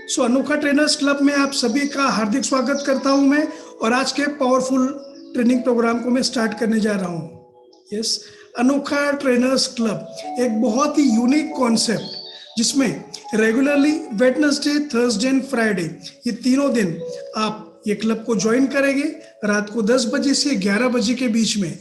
अनोखा trainers club में आप सभी का हार्दिक स्वागत करता हूं मैं। और आज के पावरफुल ट्रेनिंग प्रोग्राम को मैं स्टार्ट करने जा रहा हूं। यस, अनोखा ट्रेनर्स क्लब एक बहुत ही यूनिक कॉन्सेप्ट जिसमें regularly Wednesday, Thursday and Friday ये तीनों दिन आप ये क्लब को ज्वाइन करेंगे रात को 10 बजे से 11 बजे के बीच में।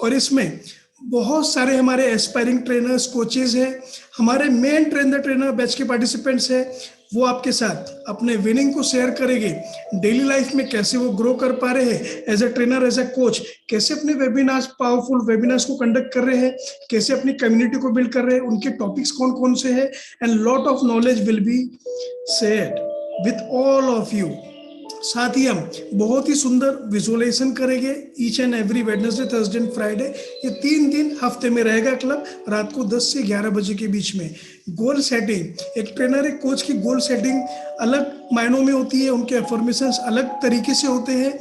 और इसमें बहुत सारे हमारे एस्पायरिंग ट्रेनर्स, कोचेज हैं, हमारे मेन ट्रेनर बैच के पार्टिसिपेंट्स हैं। वो आपके साथ अपने विनिंग को शेयर करेंगे, डेली लाइफ में कैसे वो ग्रो कर पा रहे हैं as a trainer, as a coach, कैसे अपने वेबिनार्स, पावरफुल वेबिनार्स को कंडक्ट कर रहे हैं, कैसे अपनी कम्युनिटी को बिल्ड कर रहे हैं, उनके टॉपिक्स कौन कौन से हैं, and lot of knowledge will be shared with all of you. साथ ही हम बहुत ही सुंदर विजुअलाइजेशन करेंगे each and every Wednesday, Thursday and Friday. ये 3 दिन हफ्ते में रहेगा क्लब, रात को 10 से 11 बजे के बीच में। गोल सेटिंग, एक ट्रेनर, एक कोच की गोल सेटिंग अलग मायनों में होती है, उनके अफर्मेशंस अलग तरीके से होते हैं।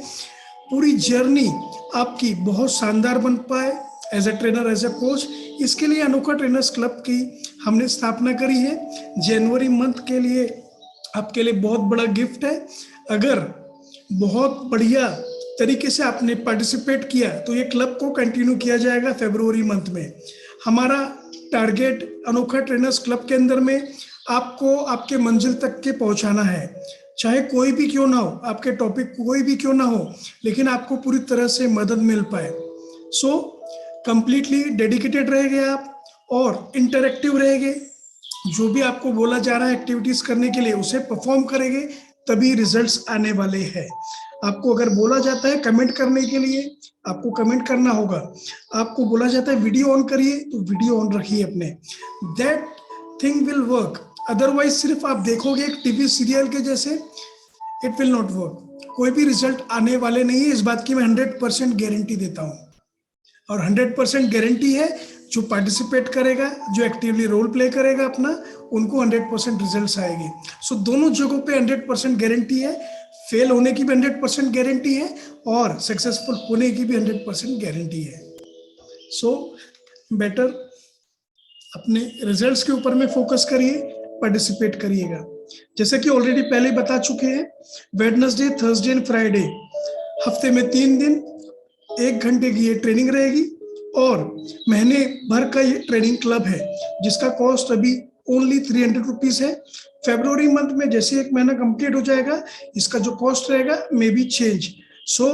पूरी जर्नी आपकी बहुत शानदार बन पाए as a trainer, as a coach. इसके लिए अनोखा ट्रेनर्स क्लब की हमने स्थापना करी है। जनवरी मंथ के लिए आपके लिए बहुत बड़ा गिफ्ट है। अगर बहुत बढ़िया तरीके से आपने पार्टिसिपेट किया तो ये क्लब को कंटिन्यू किया जाएगा फरवरी मंथ में। हमारा टारगेट अनोखा ट्रेनर्स क्लब के अंदर में आपको आपके मंजिल तक के पहुंचाना है, चाहे कोई भी क्यों ना हो, आपके टॉपिक कोई भी क्यों ना हो, लेकिन आपको पूरी तरह से मदद मिल पाए। सो कंप्लीटली डेडिकेटेड रहेंगे आप और इंटरेक्टिव रहेंगे। जो भी आपको बोला जा रहा है एक्टिविटीज करने के लिए, उसे परफॉर्म करेंगे, तभी रिजल्ट्स आने वाले हैं। आपको अगर बोला जाता है कमेंट करने के लिए, आपको कमेंट करना होगा। आपको बोला जाता है वीडियो ऑन करिए, तो वीडियो ऑन रखिए अपने। That thing will work. Otherwise सिर्फ आप देखोगे एक टीवी सीरियल के जैसे, इट विल नॉट वर्क। कोई भी रिजल्ट आने वाले नहीं है, इस बात की मैं 100% गारंटी देता हूँ। और 100% गारंटी है, जो पार्टिसिपेट करेगा, जो एक्टिवली रोल प्ले करेगा अपना, उनको 100% रिजल्ट्स आएंगे। सो दोनों जगहों पे 100% गारंटी है। फेल होने की भी 100% गारंटी है और सक्सेसफुल होने की भी 100% गारंटी है। सो बेटर अपने रिजल्ट्स के ऊपर में फोकस करिए, पार्टिसिपेट करिएगा। जैसे कि ऑलरेडी पहले बता चुके हैं, वेडनेसडे, थर्सडे एंड फ्राइडे हफ्ते में 3 दिन 1 घंटे की ये ट्रेनिंग रहेगी। और महीने भर का ये ट्रेनिंग क्लब है जिसका कॉस्ट अभी ओनली 300 रुपीज है। फरवरी मंथ में जैसे 1 महीना कंप्लीट हो जाएगा, इसका जो कॉस्ट रहेगा मे बी चेंज। सो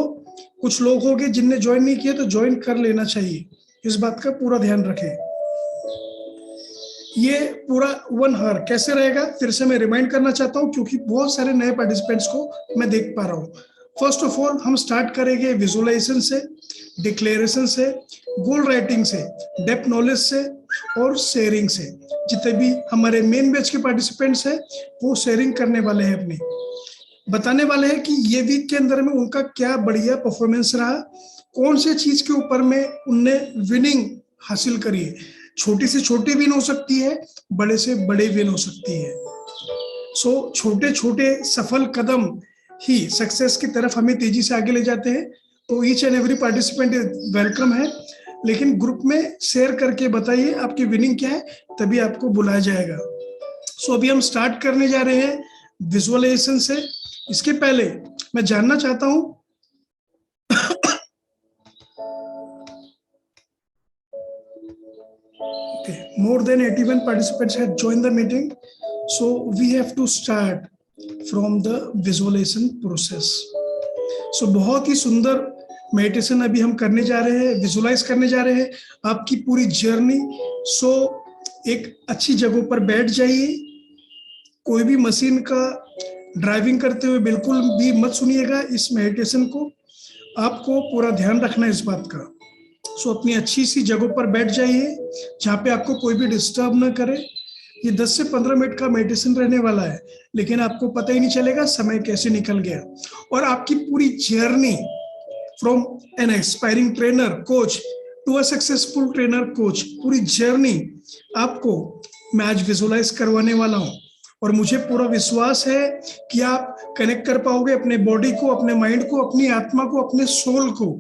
कुछ लोग होंगे जिनने ज्वाइन नहीं किया, तो ज्वाइन कर लेना चाहिए। इस बात का पूरा ध्यान रखें। ये पूरा 1 आवर कैसे रहेगा, फिर से मैं रिमाइंड करना चाहता हूँ, क्योंकि बहुत सारे नए पार्टिसिपेंट्स को मैं देख पा रहा हूँ। फर्स्ट ऑफ ऑल हम स्टार्ट करेंगे विजुअलाइजेशन से, डिक्लेरेशन से, गोल राइटिंग से, डेप्थ नॉलेज से और शेयरिंग से। जितने भी हमारे मेन बैच के पार्टिसिपेंट्स हैं वो शेयरिंग करने वाले हैं, अपनी बताने वाले हैं कि ये वीक के अंदर में उनका क्या बढ़िया परफॉर्मेंस रहा, कौन से चीज के ऊपर में उनने विनिंग हासिल करी है। छोटी से छोटी विन हो सकती है, बड़े से बड़े विन हो सकती है। सो छोटे छोटे सफल कदम ही सक्सेस की तरफ हमें तेजी से आगे ले जाते हैं। तो each and every participant welcome है, लेकिन ग्रुप में शेयर करके बताइए आपकी विनिंग क्या है, तभी आपको बुलाया जाएगा। सो अभी हम स्टार्ट करने जा रहे हैं विजुअलाइजेशन से। इसके पहले मैं जानना चाहता हूं more than 81 participants had joined the meeting, so we have to start from the visualization process. So बहुत ही सुंदर मेडिटेशन अभी हम करने जा रहे हैं, विजुअलाइज करने जा रहे हैं आपकी पूरी जर्नी। सो एक अच्छी जगह पर बैठ जाइए। कोई भी मशीन का ड्राइविंग करते हुए बिल्कुल भी मत सुनिएगा इस मेडिटेशन को। आपको पूरा ध्यान रखना है इस बात का। सो अपनी अच्छी सी जगह पर बैठ जाइए जहाँ पे आपको कोई भी डिस्टर्ब ना करे। ये 10 से 15 मिनट का मेडिटेशन रहने वाला है, लेकिन आपको पता ही नहीं चलेगा समय कैसे निकल गया। और आपकी पूरी journey from an aspiring trainer coach to a successful trainer coach, पूरी जर्नी आपको मैं आज विजुअलाइज करवाने वाला हूँ। और मुझे पूरा विश्वास है कि आप कनेक्ट कर पाओगे अपने बॉडी को, अपने माइंड को, अपनी आत्मा को, अपने सोल को।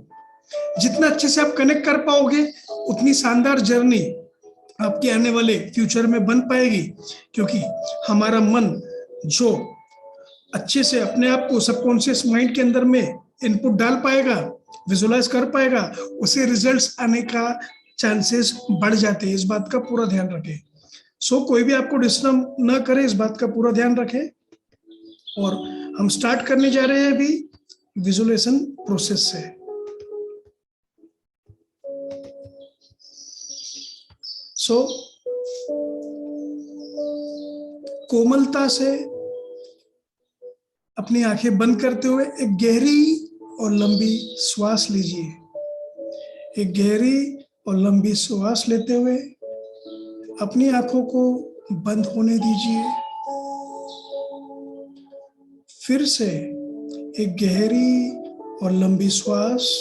जितना अच्छे से आप कनेक्ट कर पाओगे, उतनी शानदार जर्नी आपके आने वाले फ्यूचर में बन पाएगी। क्योंकि हमारा मन जो अच्छे से अपने आप को सबकॉन्शियस माइंड के अंदर में इनपुट डाल पाएगा, विजुलाइज कर पाएगा, उसे रिजल्ट्स आने का चांसेस बढ़ जाते हैं। इस बात का पूरा ध्यान रखें। कोई भी आपको डिस्टर्ब ना करे, इस बात का पूरा ध्यान रखें। और हम स्टार्ट करने जा रहे हैं अभी विजुअलाइजेशन प्रोसेस से। कोमलता से अपनी आंखें बंद करते हुए एक गहरी और लंबी श्वास लीजिए। एक गहरी और लंबी श्वास लेते हुए अपनी आंखों को बंद होने दीजिए। फिर से एक गहरी और लंबी श्वास।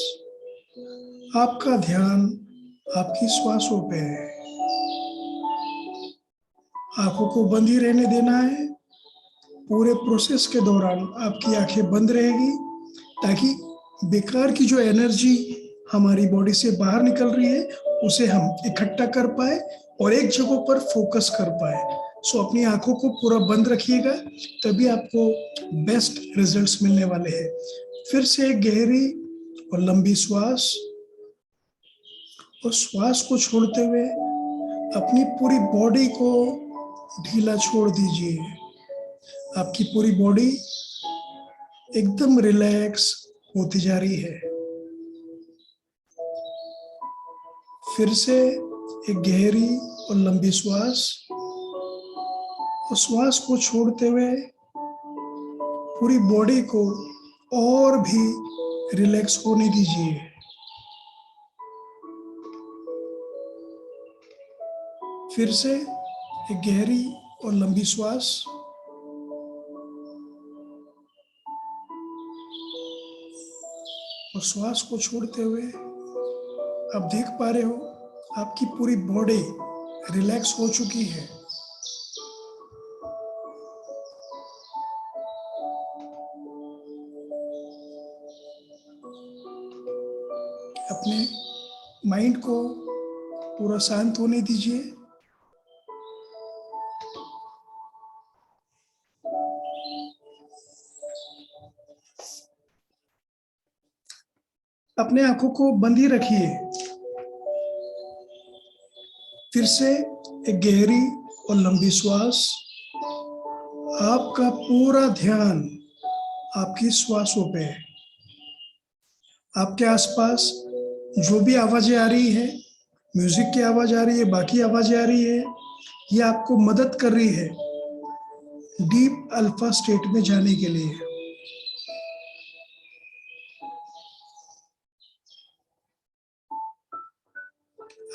आपका ध्यान आपकी श्वासों पे है। आंखों को बंद ही रहने देना है। पूरे प्रोसेस के दौरान आपकी आंखें बंद रहेगी ताकि बेकार की जो एनर्जी हमारी बॉडी से बाहर निकल रही है उसे हम इकट्ठा कर पाए और एक जगह पर फोकस कर पाए। अपनी आंखों को पूरा बंद रखिएगा, तभी आपको बेस्ट रिजल्ट्स मिलने वाले हैं। फिर से एक गहरी और लंबी श्वास, और श्वास को छोड़ते हुए अपनी पूरी बॉडी को ढीला छोड़ दीजिए। आपकी पूरी बॉडी एकदम रिलैक्स होती जा रही है। फिर से एक गहरी और लंबी श्वास, और श्वास को छोड़ते हुए पूरी बॉडी को और भी रिलैक्स होने दीजिए। फिर से एक गहरी और लंबी श्वास, और श्वास को छोड़ते हुए आप देख पा रहे हो आपकी पूरी बॉडी रिलैक्स हो चुकी है। अपने माइंड को पूरा शांत होने दीजिए। अपने आंखों को बंद ही रखिए। फिर से एक गहरी और लंबी श्वास। आपका पूरा ध्यान आपकी श्वासों पे है। आपके आसपास जो भी आवाजें आ रही है, म्यूजिक की आवाज आ रही है, बाकी आवाजें आ रही है, ये आपको मदद कर रही है डीप अल्फा स्टेट में जाने के लिए।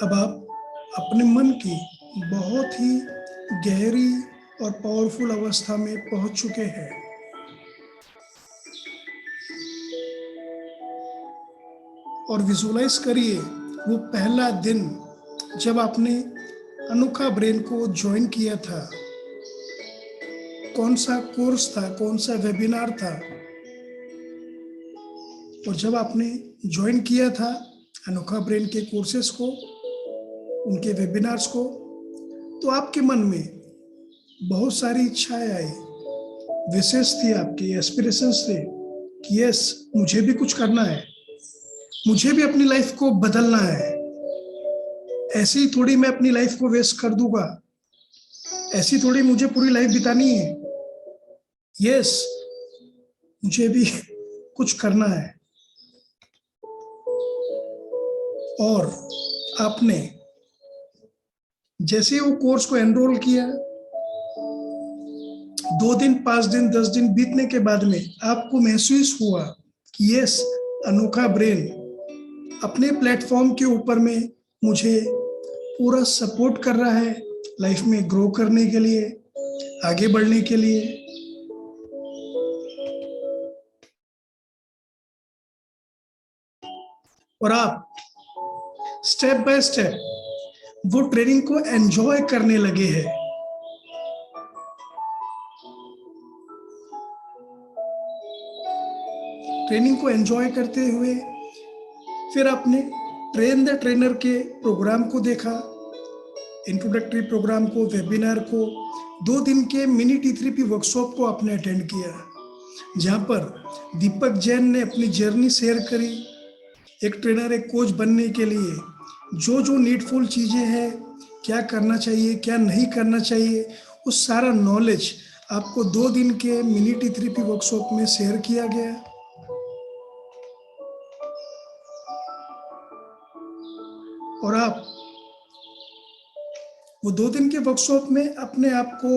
अब आप अपने मन की बहुत ही गहरी और पावरफुल अवस्था में पहुंच चुके हैं। और विजुलाइज करिए वो पहला दिन जब आपने अनोखा ब्रेन को ज्वाइन किया था। कौन सा कोर्स था, कौन सा वेबिनार था, और जब आपने ज्वाइन किया था अनोखा ब्रेन के कोर्सेस को, उनके वेबिनार्स को, तो आपके मन में बहुत सारी इच्छाएं आई, विशेष थी, आपके एस्पिरेशंस थे कि यस, मुझे भी कुछ करना है, मुझे भी अपनी लाइफ को बदलना है। ऐसे ही थोड़ी मैं अपनी लाइफ को वेस्ट कर दूंगा, ऐसी थोड़ी मुझे पूरी लाइफ बितानी है। यस, मुझे भी कुछ करना है। और आपने जैसे वो कोर्स को एनरोल किया, 2 दिन, 5 दिन, 10 दिन बीतने के बाद में आपको महसूस हुआ कि यस, अनोखा ब्रेन अपने प्लेटफॉर्म के ऊपर में मुझे पूरा सपोर्ट कर रहा है लाइफ में ग्रो करने के लिए, आगे बढ़ने के लिए। और आप स्टेप बाय स्टेप वो ट्रेनिंग को एंजॉय करने लगे हैं। ट्रेनिंग को एंजॉय करते हुए फिर आपने ट्रेन द ट्रेनर के प्रोग्राम को देखा, इंट्रोडक्टरी प्रोग्राम को, वेबिनार को, 2 दिन के मिनी T3P वर्कशॉप को आपने अटेंड किया। जहाँ पर दीपक जैन ने अपनी जर्नी शेयर करी। एक ट्रेनर, एक कोच बनने के लिए जो जो नीडफुल चीज़ें हैं, क्या करना चाहिए, क्या नहीं करना चाहिए, उस सारा नॉलेज आपको 2 दिन के मिनी T3P वर्कशॉप में शेयर किया गया। और आप वो 2 दिन के वर्कशॉप में अपने आप को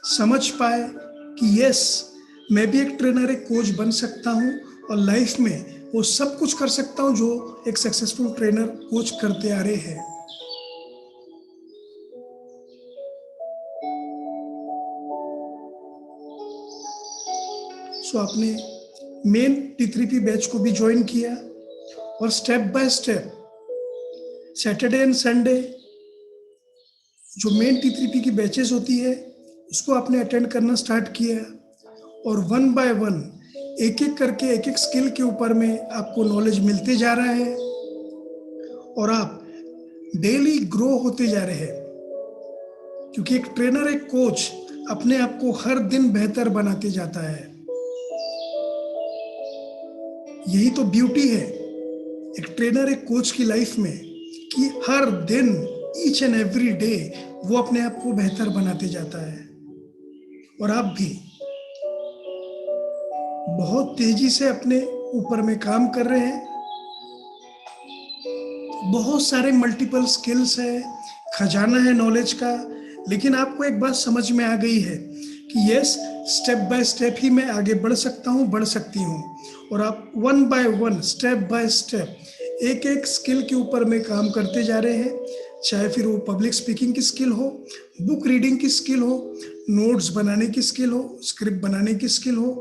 समझ पाए कि यस, मैं भी एक ट्रेनर, एक कोच बन सकता हूँ और लाइफ में वो सब कुछ कर सकता हूँ जो एक सक्सेसफुल ट्रेनर, कोच करते आ रहे हैं। सो आपने मेन T3P बैच को भी ज्वाइन किया और step by step Saturday and Sunday जो मेन T3P की बैचेस होती है उसको आपने अटेंड करना स्टार्ट किया और 1 बाय 1 एक एक करके एक एक स्किल के ऊपर में आपको नॉलेज मिलते जा रहा है और आप डेली ग्रो होते जा रहे हैं, क्योंकि एक ट्रेनर, एक कोच अपने आप को हर दिन बेहतर बनाते जाता है। यही तो ब्यूटी है एक ट्रेनर, एक कोच की लाइफ में कि हर दिन, ईच एंड एवरी डे वो अपने आप को बेहतर बनाते जाता है। और आप भी बहुत तेजी से अपने ऊपर में काम कर रहे हैं। बहुत सारे मल्टीपल स्किल्स है, खजाना है नॉलेज का, लेकिन आपको एक बात समझ में आ गई है कि यस, स्टेप बाय स्टेप ही मैं आगे बढ़ सकता हूँ, बढ़ सकती हूँ। और आप 1 बाय 1 स्टेप बाय स्टेप एक एक स्किल के ऊपर में काम करते जा रहे हैं, चाहे फिर वो पब्लिक स्पीकिंग की स्किल हो, बुक रीडिंग की स्किल हो, नोट्स बनाने की स्किल हो, स्क्रिप्ट बनाने की स्किल हो,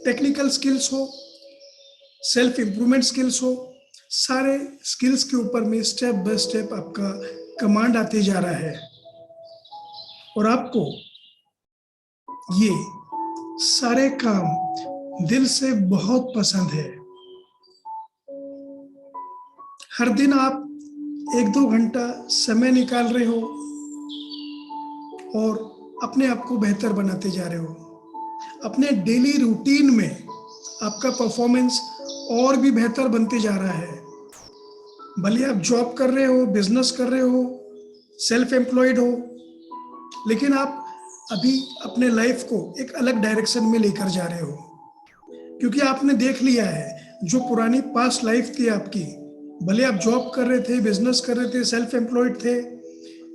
टेक्निकल स्किल्स हो, सेल्फ इम्प्रूवमेंट स्किल्स हो। सारे स्किल्स के ऊपर में स्टेप बाय स्टेप आपका कमांड आते जा रहा है और आपको ये सारे काम दिल से बहुत पसंद है। हर दिन आप 1-2 घंटा समय निकाल रहे हो और अपने आप को बेहतर बनाते जा रहे हो। अपने डेली रूटीन में आपका परफॉर्मेंस और भी बेहतर बनते जा रहा है। भले आप जॉब कर रहे हो, बिजनेस कर रहे हो, सेल्फ एम्प्लॉयड हो, लेकिन आप अभी अपने लाइफ को एक अलग डायरेक्शन में लेकर जा रहे हो, क्योंकि आपने देख लिया है जो पुरानी पास्ट लाइफ थी आपकी, भले आप जॉब कर रहे थे, बिजनेस कर रहे थे, सेल्फ एम्प्लॉयड थे,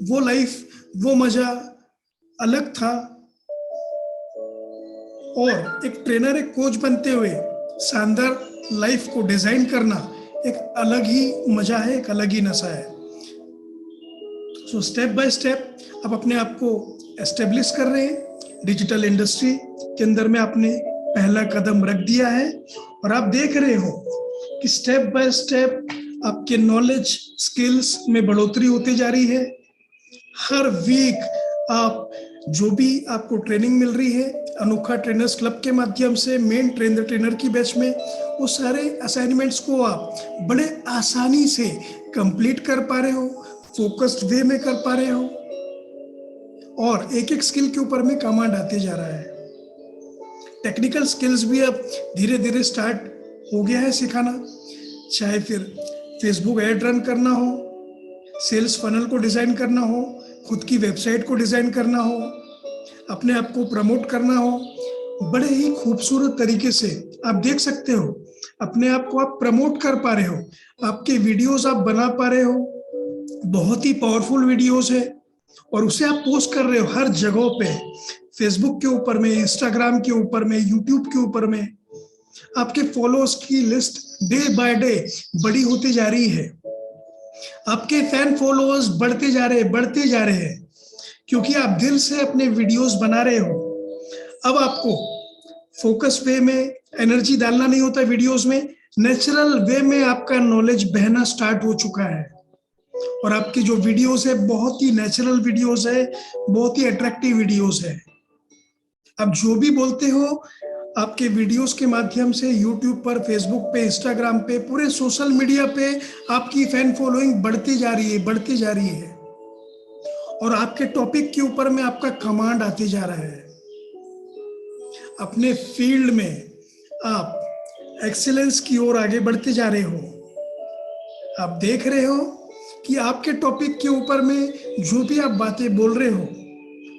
वो लाइफ, वो मजा अलग था। और एक ट्रेनर, एक कोच बनते हुए शानदार लाइफ को डिजाइन करना एक अलग ही मजा है, एक अलग ही नशा है। सो स्टेप बाय स्टेप आप अपने आप को एस्टेब्लिश कर रहे हैं। डिजिटल इंडस्ट्री के अंदर में आपने पहला कदम रख दिया है और आप देख रहे हो कि स्टेप बाय स्टेप आपके नॉलेज, स्किल्स में बढ़ोतरी होती जा रही है। हर वीक आप जो भी आपको ट्रेनिंग मिल रही है अनोखा ट्रेनर्स क्लब के माध्यम से, मेन ट्रेनर की बैच में, वो सारे असाइनमेंट्स को आप बड़े आसानी से कंप्लीट कर पा रहे हो, फोकस्ड वे में कर पा रहे हो और एक एक स्किल के ऊपर में कमांड आते जा रहा है। टेक्निकल स्किल्स भी अब धीरे धीरे स्टार्ट हो गया है सिखाना, चाहे फिर फेसबुक ऐड रन करना हो, सेल्स फनल को डिजाइन करना हो, खुद की वेबसाइट को डिजाइन करना हो, अपने आप को प्रमोट करना हो, बड़े ही खूबसूरत तरीके से आप देख सकते हो अपने आप को आप प्रमोट कर पा रहे हो, आपके वीडियोस आप बना पा रहे हो, बहुत ही पावरफुल वीडियोस है और उसे आप पोस्ट कर रहे हो हर जगह पे, फेसबुक के ऊपर में, इंस्टाग्राम के ऊपर में, यूट्यूब के ऊपर में। आपके फॉलोअर्स की लिस्ट डे बाय डे बड़ी होती जा रही है, आपके फैन फॉलोअर्स बढ़ते जा रहे हैं, क्योंकि आप दिल से अपने वीडियोस बना रहे हो। अब आपको फोकस वे में एनर्जी डालना नहीं होता वीडियोस में, नेचुरल वे में आपका नॉलेज बहना स्टार्ट हो चुका है और आपकी जो वीडियोस है बहुत ही नेचुरल वीडियोस है, बहुत ही अट्रैक्टिव वीडियोस है। आप जो भी बोलते हो आपके वीडियोस के माध्यम से यूट्यूब पर, फेसबुक पे, इंस्टाग्राम पे, पूरे सोशल मीडिया पे आपकी फैन फॉलोइंग बढ़ती जा रही है और आपके टॉपिक के ऊपर में आपका कमांड आते जा रहा है। अपने फील्ड में आप एक्सीलेंस की ओर आगे बढ़ते जा रहे हो। आप देख रहे हो कि आपके टॉपिक के ऊपर में जो भी आप बातें बोल रहे हो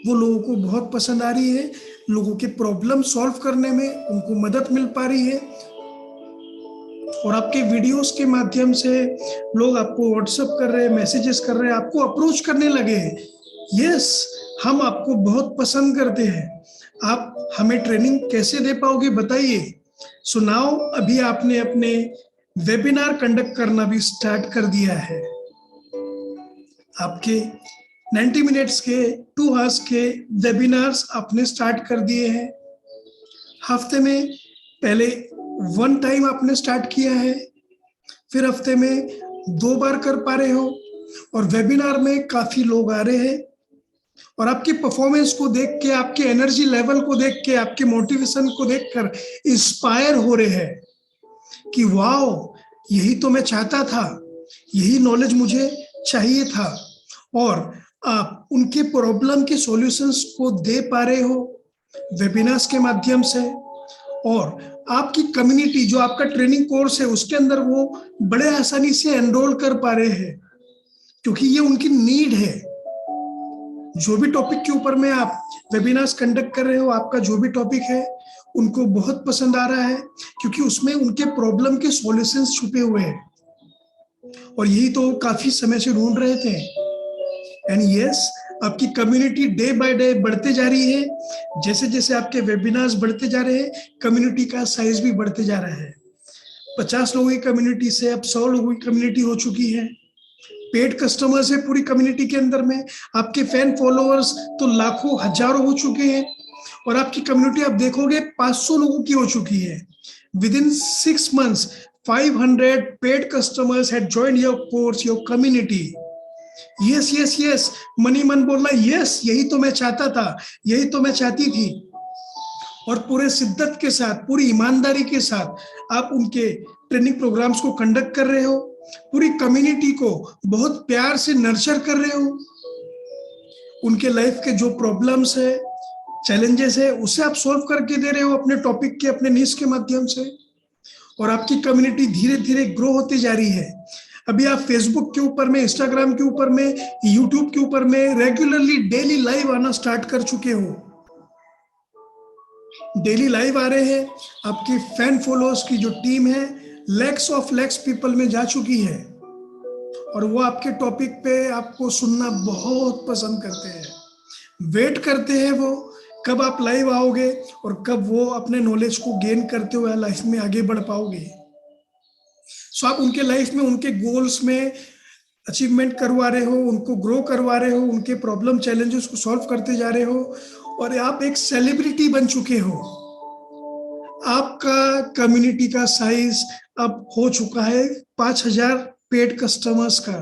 वो लोगों को बहुत पसंद आ रही है, लोगों के प्रॉब्लम सॉल्व करने में उनको मदद मिल पा रही है। और आपके वीडियोस के माध्यम से लोग आपको व्हाट्सएप कर रहे हैं, मैसेजेस कर रहे हैं, आपको अप्रोच करने लगे हैं। यस, हम आपको बहुत पसंद करते हैं, आप हमें ट्रेनिंग कैसे दे पाओगे बताइए। सो नाउ अभी आपने अपने वेबिनार कंडक्ट करना भी स्टार्ट कर दिया है। आपके 90 मिनट्स के 2 आवर्स के वेबिनार्स आपने स्टार्ट कर दिए हैं। हफ्ते में पहले 1 टाइम आपने स्टार्ट किया है, फिर हफ्ते में 2 बार कर पा रहे हो, और वेबिनार में काफी लोग आ रहे हैं और आपकी परफॉर्मेंस को देख के, आपके एनर्जी लेवल को देख के, आपके मोटिवेशन को देखकर इंस्पायर हो रहे हैं कि वाओ, यही तो मैं चाहता था, यही नॉलेज मुझे चाहिए था। और आप उनके प्रॉब्लम के सॉल्यूशंस को दे पा रहे हो वेबिनार्स के माध्यम से। और आपकी कम्युनिटी जो आपका ट्रेनिंग कोर्स है उसके अंदर वो बड़े आसानी से एनरोल कर पा रहे हैं, क्योंकि ये उनकी नीड है। जो भी टॉपिक के ऊपर में आप वेबिनार्स कंडक्ट कर रहे हो, आपका जो भी टॉपिक है उनको बहुत पसंद आ रहा है, क्योंकि उसमें उनके प्रॉब्लम के सॉल्यूशंस छुपे हुए हैं, और यही तो काफी समय से ढूंढ रहे थे। एंड यस, आपकी कम्युनिटी डे बाय डे बढ़ते जा रही है। जैसे जैसे आपके वेबिनार्स बढ़ते जा रहे हैं, कम्युनिटी का साइज भी बढ़ते जा रहा है। 50 लोगों की कम्युनिटी से अब 100 लोगों की कम्युनिटी हो चुकी है। पेड कस्टमर्स है पूरी कम्युनिटी के अंदर में, आपके फैन फॉलोअर्स तो लाखों हजारों हो चुके हैं, और आपकी कम्युनिटी आप देखोगे 500 लोगों की हो चुकी है। Within 6 months 500 paid customers had joined your course, your community. Yes yes yes, money मन बोलना, यस, यही तो मैं चाहता था, यही तो मैं चाहती थी। और पूरे शिद्दत के साथ, पूरी ईमानदारी के साथ आप उनके ट्रेनिंग प्रोग्राम्स को कंडक्ट कर रहे हो, पूरी कम्युनिटी को बहुत प्यार से नर्चर कर रहे हो। उनके लाइफ के जो प्रॉब्लम्स है, चैलेंजेस है, उसे आप सोल्व करके दे रहे हो अपने टॉपिक के, अपने निश के माध्यम से। और आपकी कम्युनिटी धीरे धीरे ग्रो होती जा रही है। अभी आप फेसबुक के ऊपर में, इंस्टाग्राम के ऊपर में, यूट्यूब के ऊपर में रेगुलरली डेली लाइव आना स्टार्ट कर चुके हो। डेली लाइव आ रहे हैं, आपकी फैन फॉलोअर्स की जो टीम है लैक्स ऑफ लैक्स पीपल में जा चुकी है, और वो आपके टॉपिक पे आपको सुनना बहुत पसंद करते हैं। वेट करते हैं वो कब आप लाइव आओगे और कब वो अपने नॉलेज को गेन करते हुए लाइफ में आगे बढ़ पाओगे। सो आप उनके लाइफ में, उनके गोल्स में अचीवमेंट करवा रहे हो, उनको ग्रो करवा रहे हो, उनके प्रॉब्लम चैलेंजेस को सॉल्व करते जा रहे हो, और आप एक सेलिब्रिटी बन चुके हो। आपका कम्युनिटी का साइज अब हो चुका है 5000 पेड कस्टमर्स का,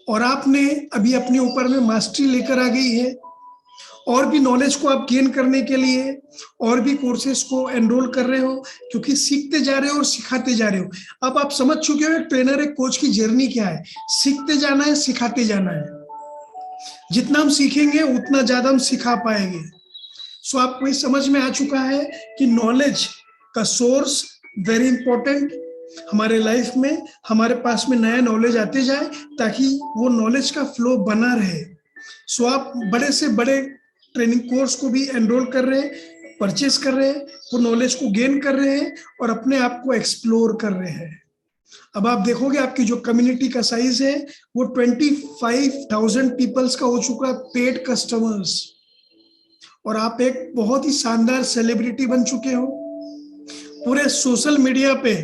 और आपने अभी अपने ऊपर में मास्टरी लेकर आ गई है। और भी नॉलेज को आप गेन करने के लिए और भी कोर्सेज को एनरोल कर रहे हो, क्योंकि सीखते जा रहे हो और सिखाते जा रहे हो। अब आप समझ चुके हो एक ट्रेनर, एक कोच की जर्नी क्या है। सीखते जाना है, सिखाते जाना है। जितना हम सीखेंगे उतना ज्यादा हम सिखा पाएंगे। सो आपको ये समझ में आ चुका है कि नॉलेज का सोर्स वेरी इंपॉर्टेंट। हमारे लाइफ में हमारे पास में नया नॉलेज आते जाए, ताकि वो नॉलेज का फ्लो बना रहे। सो आप बड़े से बड़े ट्रेनिंग कोर्स को भी एनरोल कर रहे हैं, परचेस कर रहे हैं, वो नॉलेज को गेन कर रहे हैं और अपने आप को एक्सप्लोर कर रहे हैं। अब आप देखोगे आपकी जो कम्युनिटी का साइज है वो 25,000 पीपल्स का हो चुका है, पेड कस्टमर्स, और आप एक बहुत ही शानदार सेलिब्रिटी बन चुके हो। पूरे सोशल मीडिया पे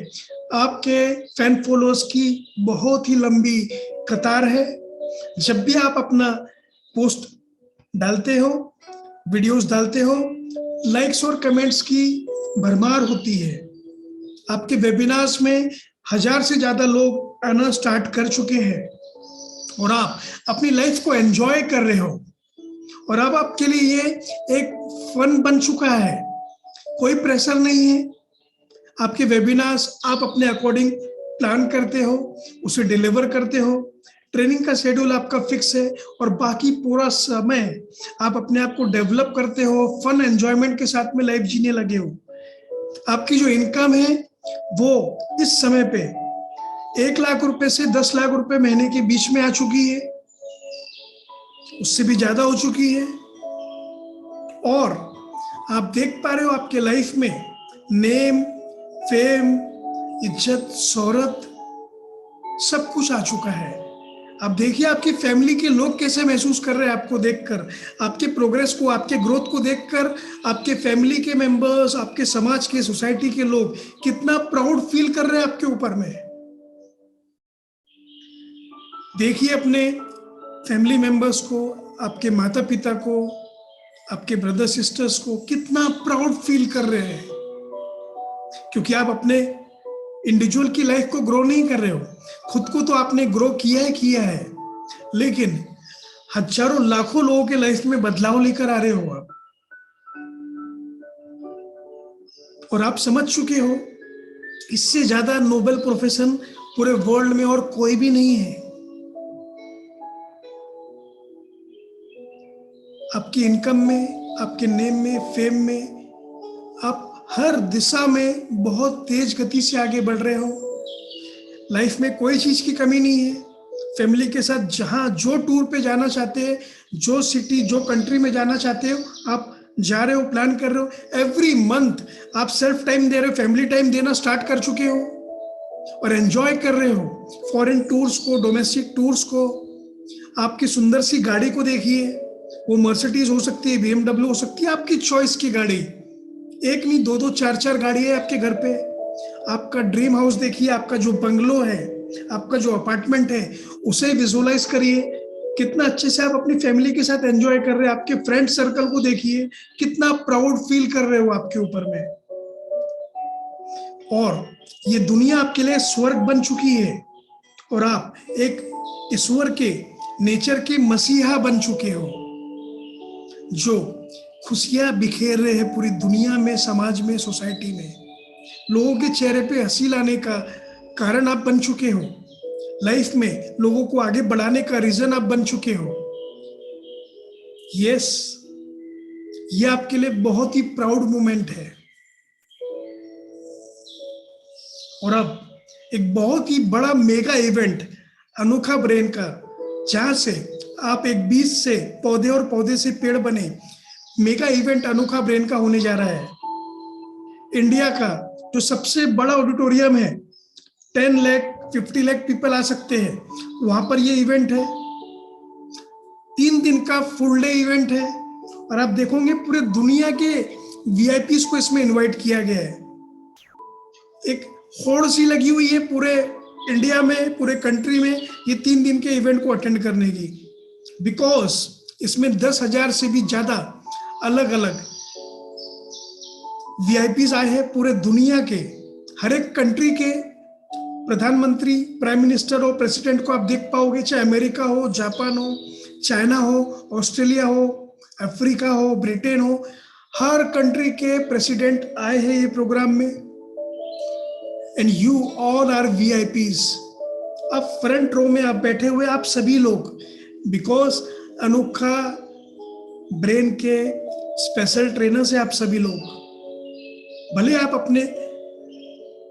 आपके फैन फॉलोअर्स की बहुत ही लंबी कतार है। जब भी आप अपना पोस्ट डालते हो, वीडियोस डालते हो, लाइक्स और कमेंट्स की भरमार होती है। आपके वेबिनार्स में 1000 से ज्यादा लोग आना स्टार्ट कर चुके हैं, और आप अपनी लाइफ को एंजॉय कर रहे हो। और अब आपके लिए ये एक फन बन चुका है, कोई प्रेशर नहीं है। आपके वेबिनार्स आप अपने अकॉर्डिंग प्लान करते हो, उसे डिलीवर करते हो, ट्रेनिंग का शेड्यूल आपका फिक्स है और बाकी पूरा समय आप अपने आप को डेवलप करते हो, फन एंजॉयमेंट के साथ में लाइफ जीने लगे हो। आपकी जो इनकम है वो इस समय पे 1 लाख रुपए से 10 लाख रुपए महीने के बीच में आ चुकी है, उससे भी ज्यादा हो चुकी है। और आप देख पा रहे हो आपके लाइफ में नेम, फेम, इज्जत, शोहरत सब कुछ आ चुका है। आप देखिए आपकी फैमिली के लोग कैसे महसूस कर रहे हैं आपको देखकर, आपके प्रोग्रेस को, आपके ग्रोथ को देखकर। आपके फैमिली के मेंबर्स, आपके समाज के, सोसाइटी के लोग कितना प्राउड फील कर रहे हैं आपके ऊपर में। देखिए अपने फैमिली मेंबर्स को, आपके माता पिता को, आपके ब्रदर सिस्टर्स को कितना प्राउड फील कर रहे हैं, क्योंकि आप अपने इंडिविजुअल की लाइफ को ग्रो नहीं कर रहे हो। खुद को तो आपने ग्रो किया है, लेकिन हजारों लाखों लोगों के लाइफ में बदलाव लेकर आ रहे हो आप। और आप समझ चुके हो इससे ज्यादा नोबेल प्रोफेशन पूरे वर्ल्ड में और कोई भी नहीं है। आपकी इनकम में, आपके नेम में, फेम में आप हर दिशा में बहुत तेज गति से आगे बढ़ रहे हो। लाइफ में कोई चीज की कमी नहीं है। फैमिली के साथ जहां जो टूर पे जाना चाहते हैं, जो सिटी, जो कंट्री में जाना चाहते हो, आप जा रहे हो, प्लान कर रहे हो। एवरी मंथ आप सेल्फ टाइम दे रहे हो, फैमिली टाइम देना स्टार्ट कर चुके हो और एंजॉय कर रहे हो फॉरेन टूर्स को, डोमेस्टिक टूर्स को। आपकी सुंदर सी गाड़ी को देखिए, वो मर्सिडीज हो सकती है, BMW हो सकती है, आपकी चॉइस की गाड़ी। एक नहीं, दो दो चार चार गाड़ी है आपके घर पे। आपका ड्रीम हाउस देखिए, आपका जो बंगलो है, आपका जो अपार्टमेंट है, उसे विजुअलाइज करिए। कितना अच्छे से आप अपनी फैमिली के साथ एंजॉय कर रहे हैं। आपके फ्रेंड सर्कल को देखिए, कितना प्राउड फील कर रहे हो आपके ऊपर में। और ये दुनिया आपके लिए स्वर्ग बन चुकी है और आप एक ईश्वर के, नेचर के मसीहा बन चुके हो, जो खुशियां बिखेर रहे हैं पूरी दुनिया में, समाज में, सोसाइटी में। लोगों के चेहरे पे हंसी लाने का कारण आप बन चुके हो। लाइफ में लोगों को आगे बढ़ाने का रीजन आप बन चुके हो। यस, ये आपके लिए बहुत ही प्राउड मोमेंट है। और अब एक बहुत ही बड़ा मेगा इवेंट अनोखा ब्रेन का, जहां से आप एक बीज से पौधे और पौधे से पेड़ बने, मेगा इवेंट अनोखा ब्रेन का होने जा रहा है। इंडिया का जो सबसे बड़ा ऑडिटोरियम है, 10 लाख 50 लाख पीपल आ सकते हैं, वहां पर ये इवेंट है। 3 दिन का फुल डे इवेंट है और आप देखोगे पूरे दुनिया के VIPs को इसमें इनवाइट किया गया है। एक होड़ सी लगी हुई है पूरे इंडिया में, पूरे कंट्री में, ये 3 दिन के इवेंट को अटेंड करने की। बिकॉज इसमें 10,000 से भी ज्यादा अलग अलग VIPs आए हैं पूरे दुनिया के। हर एक कंट्री के प्रधानमंत्री, प्राइम मिनिस्टर और प्रेसिडेंट को आप देख पाओगे, चाहे अमेरिका हो, जापान हो, चाइना हो, ऑस्ट्रेलिया हो, अफ्रीका हो, ब्रिटेन हो, हर कंट्री के प्रेसिडेंट आए हैं ये प्रोग्राम में। And you all are VIPs। अब फ्रंट रो में आप बैठे हुए, आप सभी लोग, बिकॉज अनोखा ब्रेन के स्पेशल ट्रेनर से आप सभी लोग, भले आप अपने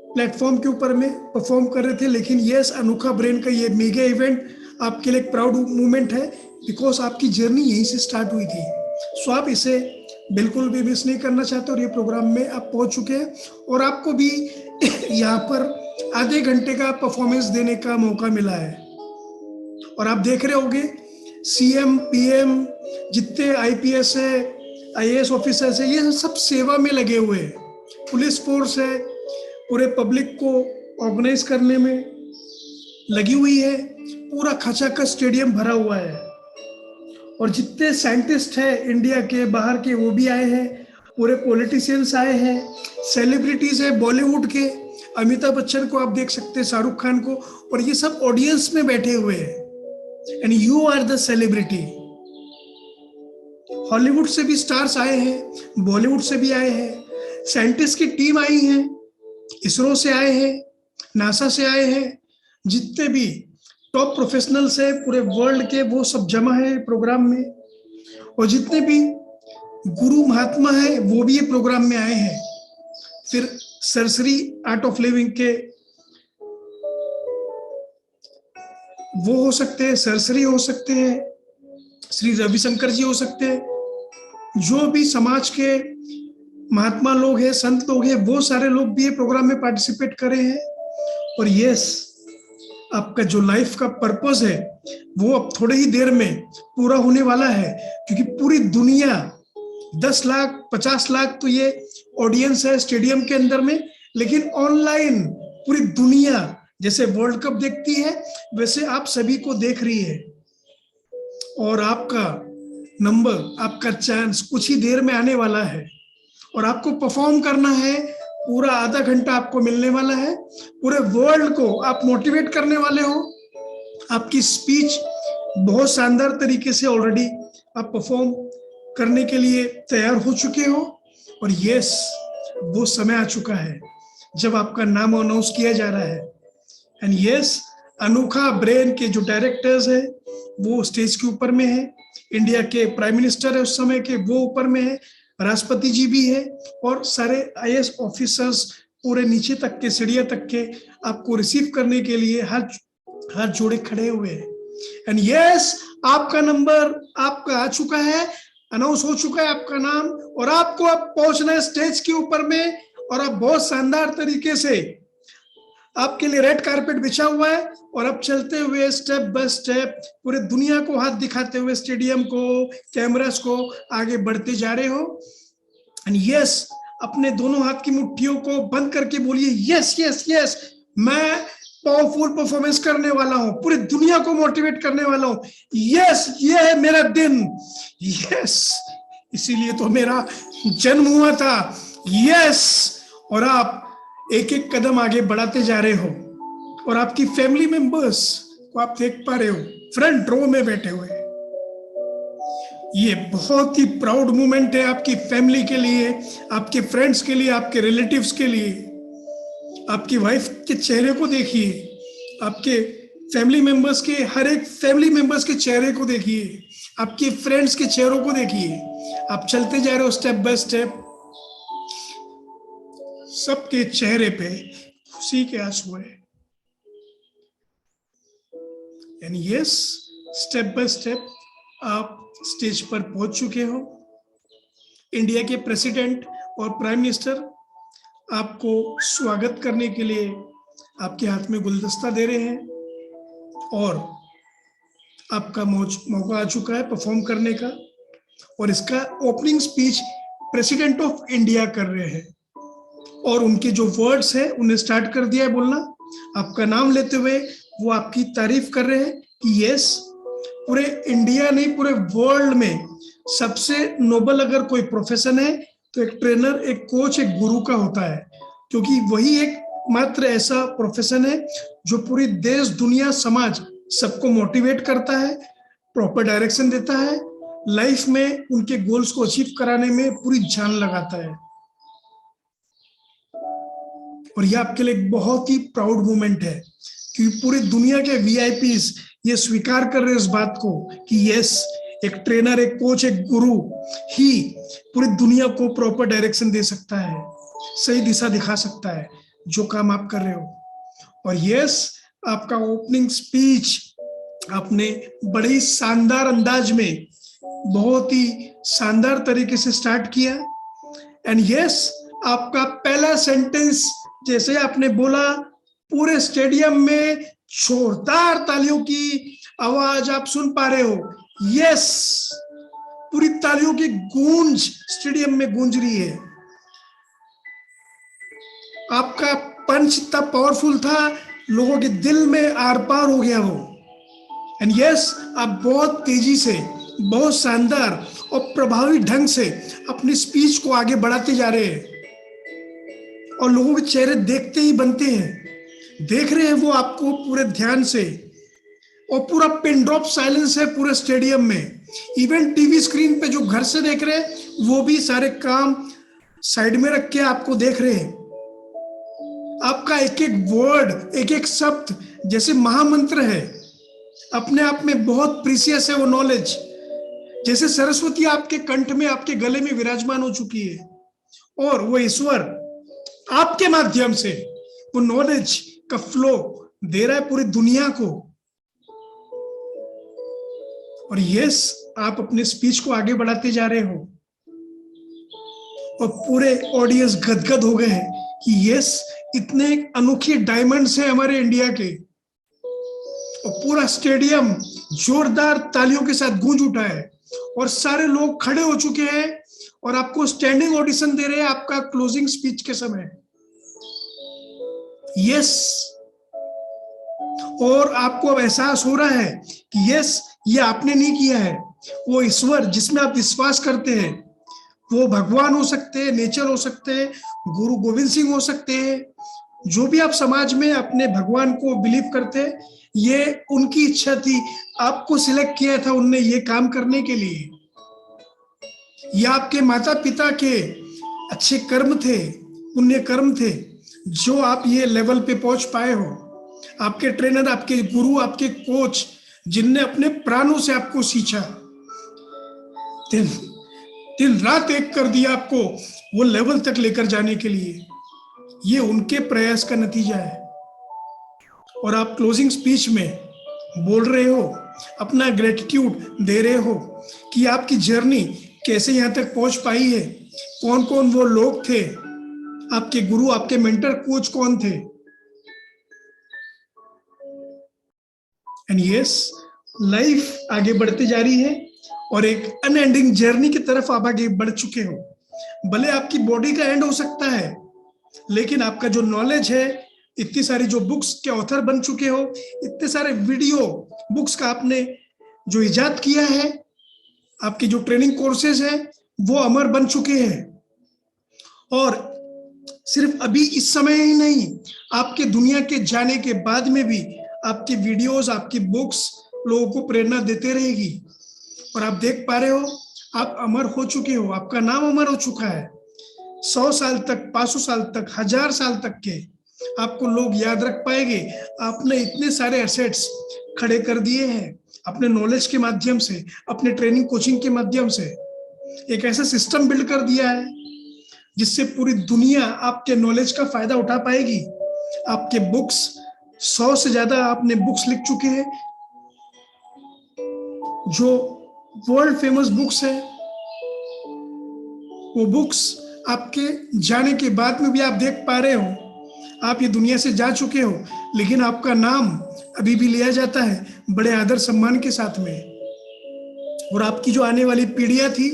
प्लेटफॉर्म के ऊपर में परफॉर्म कर रहे थे, लेकिन यस, अनोखा ब्रेन का ये मेगा इवेंट आपके लिए एक प्राउड मोमेंट है, बिकॉज आपकी जर्नी यहीं से स्टार्ट हुई थी। सो आप इसे बिल्कुल भी मिस नहीं करना चाहते और ये प्रोग्राम में आप पहुंच चुके हैं और आपको भी यहाँ पर आधे घंटे का परफॉर्मेंस देने का मौका मिला है। और आप देख रहे होंगे CM, PM, जितने IPS है, IAS ऑफिसर्स है, ये सब सेवा में लगे हुए हैं। पुलिस फोर्स है, पूरे पब्लिक को ऑर्गेनाइज करने में लगी हुई है। पूरा खचाखच स्टेडियम भरा हुआ है और जितने साइंटिस्ट हैं इंडिया के, बाहर के, वो भी आए हैं। पूरे पॉलिटिशियंस आए हैं, सेलिब्रिटीज है बॉलीवुड के, अमिताभ बच्चन को आप देख सकते हैं, शाहरुख खान को, और ये सब ऑडियंस में बैठे हुए हैं। And you are the celebrity. Hollywood से भी स्टार्स आए हैं, बॉलीवुड से भी आए हैं, साइंटिस्ट की टीम आई है, इसरो से आए हैं, नासा से आए हैं, जितने भी टॉप प्रोफेशनल्स है पूरे वर्ल्ड के, वो सब जमा है प्रोग्राम में, और जितने भी गुरु महात्मा है वो भी ये प्रोग्राम में आए हैं। फिर सरसरी आर्ट ऑफ लिविंग के वो हो सकते हैं, सरसरी हो सकते हैं, श्री रविशंकर जी हो सकते हैं, जो भी समाज के महात्मा लोग हैं, संत लोग हैं, वो सारे लोग भी ये प्रोग्राम में पार्टिसिपेट करे हैं। और यस, आपका जो लाइफ का पर्पस है वो अब थोड़े ही देर में पूरा होने वाला है, क्योंकि पूरी दुनिया 10 लाख 50 लाख तो ये ऑडियंस है स्टेडियम के अंदर में, लेकिन ऑनलाइन पूरी दुनिया जैसे वर्ल्ड कप देखती है वैसे आप सभी को देख रही है। और आपका नंबर, आपका चांस कुछ ही देर में आने वाला है, और आपको परफॉर्म करना है। पूरा आधा घंटा आपको मिलने वाला है, पूरे वर्ल्ड को आप मोटिवेट करने वाले हो। आपकी स्पीच बहुत शानदार तरीके से ऑलरेडी आप परफॉर्म करने के लिए तैयार हो चुके हो। और यस, वो समय आ चुका है जब आपका नाम अनाउंस किया जा रहा है। एंड यस, अनोखा ब्रेन के जो डायरेक्टर्स है वो स्टेज के ऊपर में है, इंडिया के प्राइम मिनिस्टर है उस समय के, वो ऊपर में है, राष्ट्रपति जी भी है, और सारे आईएएस ऑफिसर्स पूरे नीचे तक के, सीढ़ियां तक के आपको रिसीव करने के लिए हाथ जोड़े खड़े हुए हैं। एंड यस, आपका नंबर आपका आ चुका है, अनाउंस हो चुका है आपका नाम, और आपको अब पहुंचना है स्टेज के ऊपर में। और अब बहुत शानदार तरीके से आपके लिए रेड कारपेट बिछा हुआ है, और अब चलते हुए स्टेप बाय स्टेप पूरे दुनिया को हाथ दिखाते हुए, स्टेडियम को, कैमरास को आगे बढ़ते जा रहे हो। एंड यस, अपने दोनों हाथ की मुट्ठियों को बंद करके बोलिए यस यस यस, मैं पावरफुल परफॉर्मेंस करने वाला हूं, पूरी दुनिया को मोटिवेट करने वाला हूं। यस, ये है मेरा दिन। यस, इसीलिए तो मेरा जन्म हुआ था। यस, और आप एक एक कदम आगे बढ़ाते जा रहे हो, और आपकी फैमिली मेंबर्स को आप देख पा रहे हो फ्रंट रो में बैठे हुए। ये बहुत ही प्राउड मोमेंट है आपकी फैमिली के लिए, आपके फ्रेंड्स के लिए, आपके रिलेटिव्स के लिए। आपकी वाइफ के चेहरे को देखिए, आपके फैमिली मेंबर्स के, हर एक फैमिली मेंबर्स के चेहरे को देखिए, आपके फ्रेंड्स के चेहरों को देखिए। आप चलते जा रहे हो स्टेप बाय स्टेप, सबके चेहरे पे खुशी के आंसू है। And yes, step by step आप स्टेज पर पहुंच चुके हो। इंडिया के प्रेसिडेंट और प्राइम मिनिस्टर आपको स्वागत करने के लिए आपके हाथ में गुलदस्ता दे रहे हैं, और आपका मौका आ चुका है परफॉर्म करने का। और इसका opening speech president of India कर रहे हैं, और उनके जो वर्ड्स हैं उन्हें स्टार्ट कर दिया है बोलना। आपका नाम लेते हुए वो आपकी तारीफ कर रहे हैं कि यस, पूरे इंडिया नहीं पूरे वर्ल्ड में सबसे नोबल अगर कोई प्रोफेशन है तो एक ट्रेनर, एक कोच, एक गुरु का होता है, क्योंकि वही एक मात्र ऐसा प्रोफेशन है जो पूरी देश, दुनिया, समाज सबको मोटिवेट करता है, प्रॉपर डायरेक्शन देता है, लाइफ में उनके गोल्स को अचीव कराने में पूरी जान लगाता है। और यह आपके लिए एक बहुत ही प्राउड मोमेंट है, क्योंकि पूरी दुनिया के वीआईपीज ये स्वीकार कर रहे हैं इस बात को कि यस, एक ट्रेनर, एक कोच, एक गुरु ही पूरी दुनिया को प्रॉपर डायरेक्शन दे सकता है, सही दिशा दिखा सकता है जो काम आप कर रहे हो। और यस, आपका ओपनिंग स्पीच आपने बड़े ही शानदार अंदाज में, बहुत ही शानदार तरीके से स्टार्ट किया। एंड यस, आपका पहला सेंटेंस जैसे आपने बोला, पूरे स्टेडियम में जोरदार तालियों की आवाज आप सुन पा रहे हो। यस, पूरी तालियों की गूंज स्टेडियम में गूंज रही है। आपका पंच इतना पावरफुल था, लोगों के दिल में आर पार हो गया वो। एंड यस, आप बहुत तेजी से, बहुत शानदार और प्रभावी ढंग से अपनी स्पीच को आगे बढ़ाते जा रहे हैं, और लोगों के चेहरे देखते ही बनते हैं, देख रहे हैं वो आपको पूरे ध्यान से, और पूरा पिन ड्रॉप साइलेंस है पूरे स्टेडियम में। इवन टीवी स्क्रीन पे जो घर से देख रहे हैं वो भी सारे काम साइड में रख के आपको देख रहे हैं। आपका एक एक वर्ड, एक एक शब्द जैसे महामंत्र है, अपने आप में बहुत प्रीसियस है वो नॉलेज। जैसे सरस्वती आपके कंठ में, आपके गले में विराजमान हो चुकी है, और वो ईश्वर आपके माध्यम से वो नॉलेज का फ्लो दे रहा है पूरी दुनिया को। और यस, आप अपने स्पीच को आगे बढ़ाते जा रहे हो और पूरे ऑडियंस गदगद हो गए हैं कि यस, इतने अनोखे डायमंड्स हैं हमारे इंडिया के। और पूरा स्टेडियम जोरदार तालियों के साथ गूंज उठा है और सारे लोग खड़े हो चुके हैं और आपको स्टैंडिंग ऑडिशन दे रहे हैं आपका क्लोजिंग स्पीच के समय। यस, और आपको अब एहसास हो रहा है कि यस, ये आपने नहीं किया है, वो ईश्वर जिसमें आप विश्वास करते हैं, वो भगवान हो सकते हैं, नेचर हो सकते हैं, गुरु गोविंद सिंह हो सकते हैं, जो भी आप समाज में अपने भगवान को बिलीव करते हैं, ये उनकी इच्छा थी, आपको सिलेक्ट किया था उनने ये काम करने के लिए। ये आपके माता पिता के अच्छे कर्म थे, पुण्य कर्म थे, जो आप ये लेवल पे पहुंच पाए हो। आपके ट्रेनर, आपके गुरु, आपके कोच, जिनने अपने प्राणों से आपको सींचा, दिन रात एक कर दिया आपको वो लेवल तक लेकर जाने के लिए, ये उनके प्रयास का नतीजा है। और आप क्लोजिंग स्पीच में बोल रहे हो, अपना ग्रेटिट्यूड दे रहे हो कि आपकी जर्नी कैसे यहाँ तक पहुंच पाई है, कौन कौन वो लोग थे, आपके गुरु, आपके मेंटर, कोच कौन थे। एंड यस, लाइफ आगे बढ़ती जा रही है और एक अनएंडिंग जर्नी की तरफ आप आगे बढ़ चुके हो। भले आपकी बॉडी का एंड हो सकता है, लेकिन आपका जो नॉलेज है, इतनी सारी जो बुक्स के ऑथर बन चुके हो, इतने सारे वीडियो बुक्स का आपने जो इजाद किया है, आपकी जो ट्रेनिंग कोर्सेज है, वो अमर बन चुके हैं। और सिर्फ अभी इस समय ही नहीं, आपके दुनिया के जाने के बाद में भी आपकी वीडियोस, आपकी बुक्स लोगों को प्रेरणा देते रहेगी। और आप देख पा रहे हो, आप अमर हो चुके हो, आपका नाम अमर हो चुका है। 100 साल तक, 500 साल तक, 1000 साल तक के आपको लोग याद रख पाएंगे। आपने इतने सारे एसेट्स खड़े कर दिए हैं अपने नॉलेज के माध्यम से, अपने ट्रेनिंग कोचिंग के माध्यम से। एक ऐसा सिस्टम बिल्ड कर दिया है जिससे पूरी दुनिया आपके नॉलेज का फायदा उठा पाएगी। आपके बुक्स, 100 से ज्यादा आपने बुक्स लिख चुके हैं, जो वर्ल्ड फेमस बुक्स है। वो बुक्स आपके जाने के बाद में भी आप देख पा रहे हो, आप ये दुनिया से जा चुके हो, लेकिन आपका नाम अभी भी लिया जाता है बड़े आदर सम्मान के साथ में। और आपकी जो आने वाली पीढ़ियां थी,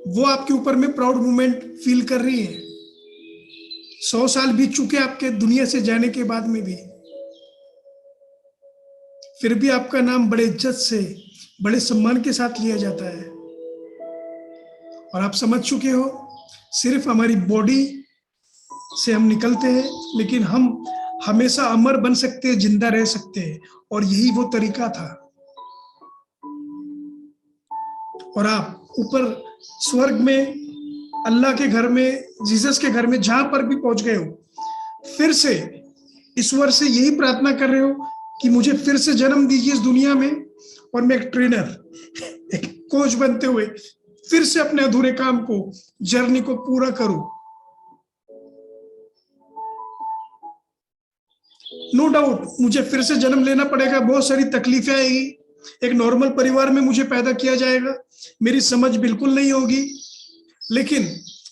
वो आपके ऊपर में प्राउड मोमेंट फील कर रही है। 100 साल बीत चुके आपके दुनिया से जाने के बाद में भी, फिर भी आपका नाम बड़े इज्जत से, बड़े सम्मान के साथ लिया जाता है। और आप समझ चुके हो, सिर्फ हमारी बॉडी से हम निकलते हैं, लेकिन हम हमेशा अमर बन सकते हैं, जिंदा रह सकते हैं। और यही वो तरीका था। और आप ऊपर स्वर्ग में, अल्लाह के घर में, जीसस के घर में, जहां पर भी पहुंच गए हो, फिर से ईश्वर से यही प्रार्थना कर रहे हो कि मुझे फिर से जन्म दीजिए इस दुनिया में, और मैं एक ट्रेनर, एक कोच बनते हुए फिर से अपने अधूरे काम को, जर्नी को पूरा करूं। नो डाउट मुझे फिर से जन्म लेना पड़ेगा, बहुत सारी तकलीफें आएगी, एक नॉर्मल परिवार में मुझे पैदा किया जाएगा, मेरी समझ बिल्कुल नहीं होगी, लेकिन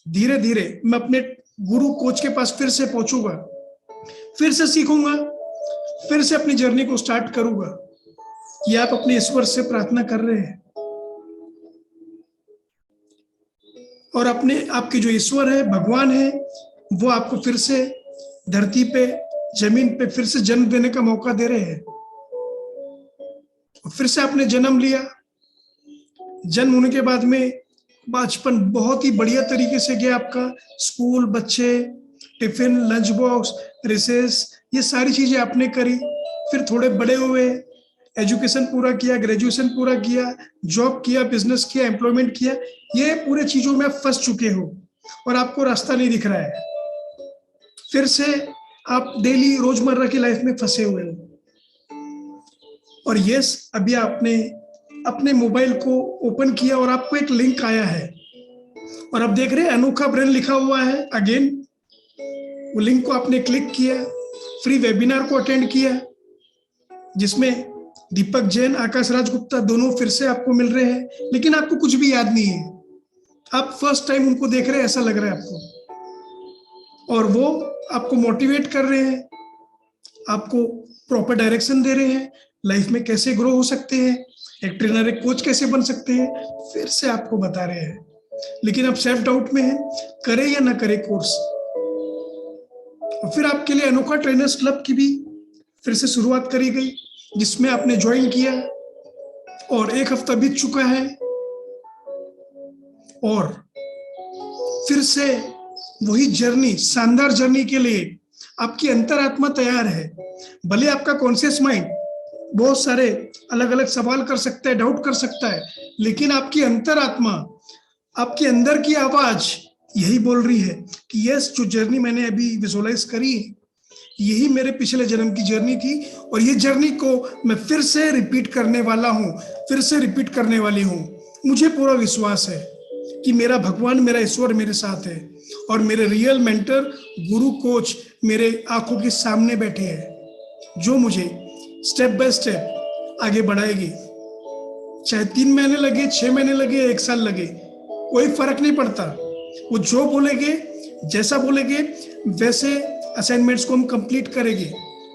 धीरे धीरे मैं अपने गुरु कोच के पास फिर से पहुंचूंगा, फिर से सीखूंगा, फिर से अपनी जर्नी को स्टार्ट करूंगा। ये आप अपने ईश्वर से प्रार्थना कर रहे हैं। और अपने आपके जो ईश्वर है, भगवान है, वो आपको फिर से धरती पे, जमीन पे फिर से जन्म देने का मौका दे रहे हैं। फिर से आपने जन्म लिया। जन्म होने के बाद में बचपन बहुत ही बढ़िया तरीके से गया आपका। स्कूल, बच्चे, टिफिन, लंच बॉक्स, रिसेस, ये सारी चीजें आपने करी। फिर थोड़े बड़े हुए, एजुकेशन पूरा किया, ग्रेजुएशन पूरा किया, जॉब किया, बिजनेस किया, एम्प्लॉयमेंट किया। ये पूरे चीजों में आप फंस चुके हो और आपको रास्ता नहीं दिख रहा है। फिर से आप डेली रोजमर्रा की लाइफ में फंसे हुए हो। और यस, अभी आपने अपने मोबाइल को ओपन किया और आपको एक लिंक आया है और आप देख रहे हैं अनोखा ब्रेन लिखा हुआ है। अगेन वो लिंक को आपने क्लिक किया, फ्री वेबिनार को अटेंड किया, जिसमें दीपक जैन, आकाश राजगुप्ता दोनों फिर से आपको मिल रहे हैं, लेकिन आपको कुछ भी याद नहीं है। आप फर्स्ट टाइम उनको देख रहे हैं ऐसा लग रहा है आपको, और वो आपको मोटिवेट कर रहे हैं, आपको प्रॉपर डायरेक्शन दे रहे हैं, लाइफ में कैसे ग्रो हो सकते हैं, एक ट्रेनर, एक कोच कैसे बन सकते हैं, फिर से आपको बता रहे हैं। लेकिन आप सेल्फ डाउट में हैं, करें या ना करें कोर्स। और फिर आपके लिए अनोखा ट्रेनर्स क्लब की भी फिर से शुरुआत करी गई, जिसमें आपने ज्वाइन किया और 1 हफ्ता बीत चुका है और फिर से वही जर्नी, शानदार जर्नी के लिए आपकी अंतरात्मा तैयार है। भले आपका कॉन्शियस माइंड बहुत सारे अलग अलग सवाल कर सकता है, डाउट कर सकता है, लेकिन आपकी अंतरात्मा, आपके अंदर की आवाज यही बोल रही है कि यस, जो जर्नी मैंने अभी विजुअलाइज करी है, यही मेरे पिछले जन्म की जर्नी थी और ये जर्नी को मैं फिर से रिपीट करने वाला हूँ, फिर से रिपीट करने वाली हूँ। मुझे पूरा विश्वास है कि मेरा भगवान, मेरा ईश्वर मेरे साथ है और मेरे रियल मेंटर, गुरु, कोच मेरे आंखों के सामने बैठे हैं, जो मुझे स्टेप बाय स्टेप आगे बढ़ाएगी। चाहे 3 महीने लगे, 6 महीने लगे, 1 साल लगे, कोई फर्क नहीं पड़ता। वो जो बोलेंगे, जैसा बोलेंगे, वैसे असाइनमेंट्स को हम कंप्लीट करेंगे।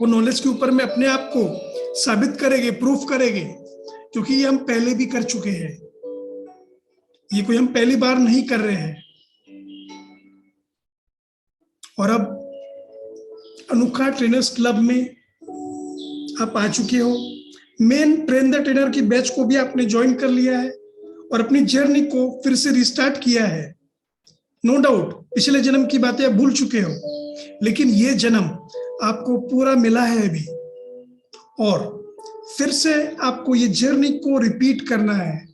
वो नॉलेज के ऊपर में अपने आप को साबित करेंगे, प्रूफ करेंगे, क्योंकि ये हम पहले भी कर चुके हैं। ये कोई हम पहली बार नहीं कर रहे हैं। और अब अनोखा ट्रेनर्स क्लब में आप आ चुके हो। मेन ट्रेन द ट्रेनर की बैच को भी आपने ज्वाइन कर लिया है और अपनी जर्नी को फिर से रिस्टार्ट किया है। नो डाउट पिछले जन्म की बातें आप भूल चुके हो, लेकिन ये जन्म आपको पूरा मिला है अभी और फिर से आपको ये जर्नी को रिपीट करना है।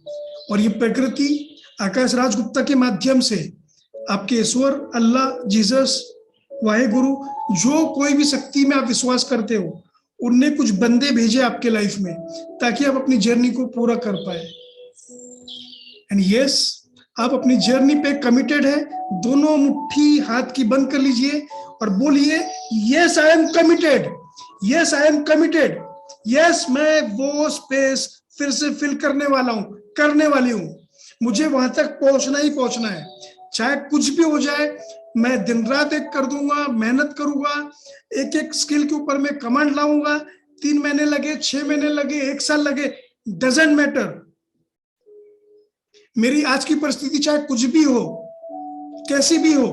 और ये प्रकृति, आकाश राजगुप्ता के माध्यम से आपके ईश्वर, अल्लाह, जीसस, वाहेगुरु, जो कोई भी शक्ति में आप विश्वास करते हो, उनने कुछ बंदे भेजे आपके लाइफ में ताकि आप अपनी जर्नी को पूरा कर पाए। एंड यस, आप अपनी जर्नी पे कमिटेड है। दोनों मुट्ठी हाथ की बंद कर लीजिए और बोलिए, yes I am committed, yes I am committed, yes मैं वो स्पेस फिर से फिल करने वाला हूं, करने वाली हूं। मुझे वहां तक पहुंचना ही पहुंचना है, चाहे कुछ भी हो जाए। मैं दिन रात एक कर दूंगा, मेहनत करूंगा, एक एक स्किल के ऊपर मैं कमांड लाऊंगा। 3 महीने लगे, 6 महीने लगे, 1 साल लगे, डजंट मैटर। मेरी आज की परिस्थिति चाहे कुछ भी हो, कैसी भी हो,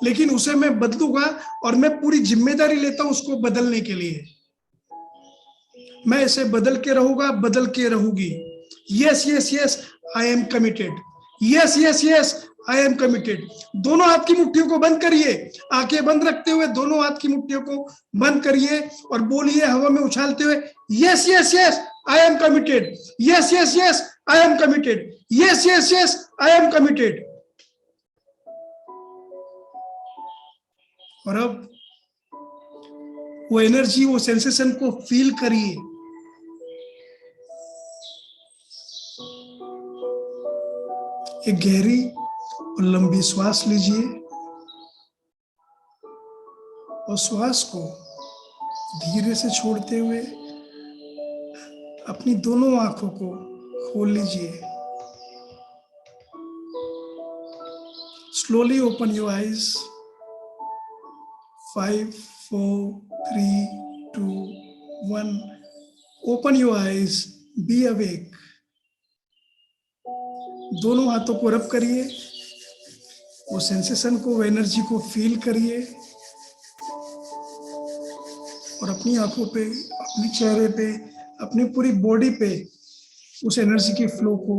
लेकिन उसे मैं बदलूंगा और मैं पूरी जिम्मेदारी लेता हूं उसको बदलने के लिए। मैं इसे बदल के रहूंगा, बदल के रहूंगी। Yes yes yes I am committed, yes yes yes I am committed. दोनों हाथ की मुट्ठियों को बंद करिए, आंखें बंद रखते हुए दोनों हाथ की मुट्ठियों को बंद करिए और बोलिए हवा में उछालते हुए, yes yes yes I am committed, yes yes yes I am committed, yes yes yes I am committed. और अब वो एनर्जी, वो सेंसेशन को फील करिए। एक गहरी और लंबी श्वास लीजिए और श्वास को धीरे से छोड़ते हुए अपनी दोनों आंखों को खोल लीजिए। Slowly open your eyes. 5 4 3 2 1। Open your eyes, be awake. दोनों हाथों को रब करिए, वो सेंसेशन को, वो एनर्जी को फील करिए और अपनी आंखों पे, अपने चेहरे पे, अपनी पूरी बॉडी पे उस एनर्जी के फ्लो को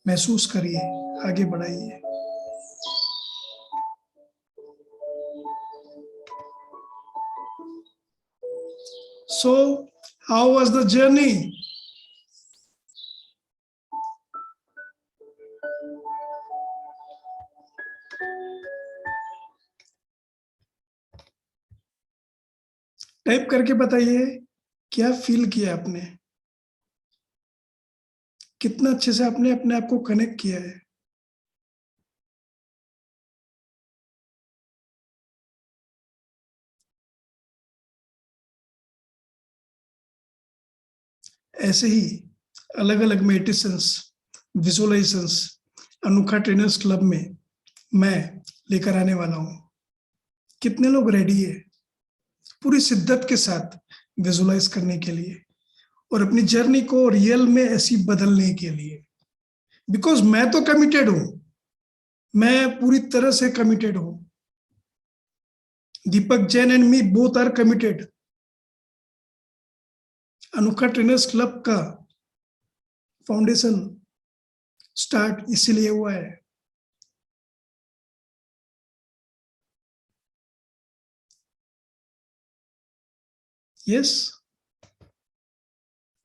महसूस करिए, आगे बढ़ाइए। So, how was the journey? Type करके बताइए क्या फील किया आपने? कितना अच्छे से आपने अपने आप को कनेक्ट किया है? ऐसे ही अलग अलग मेडिटेशंस, विजुअलाइजेशंस अनोखा ट्रेनर्स क्लब में मैं लेकर आने वाला हूं। कितने लोग रेडी है पूरी शिद्दत के साथ विजुअलाइज करने के लिए और अपनी जर्नी को रियल में ऐसी बदलने के लिए? बिकॉज मैं तो कमिटेड हूं, मैं पूरी तरह से कमिटेड हूं। Deepak Jain and me both are committed. Anokha trainers club का फाउंडेशन स्टार्ट इसीलिए हुआ है। यस,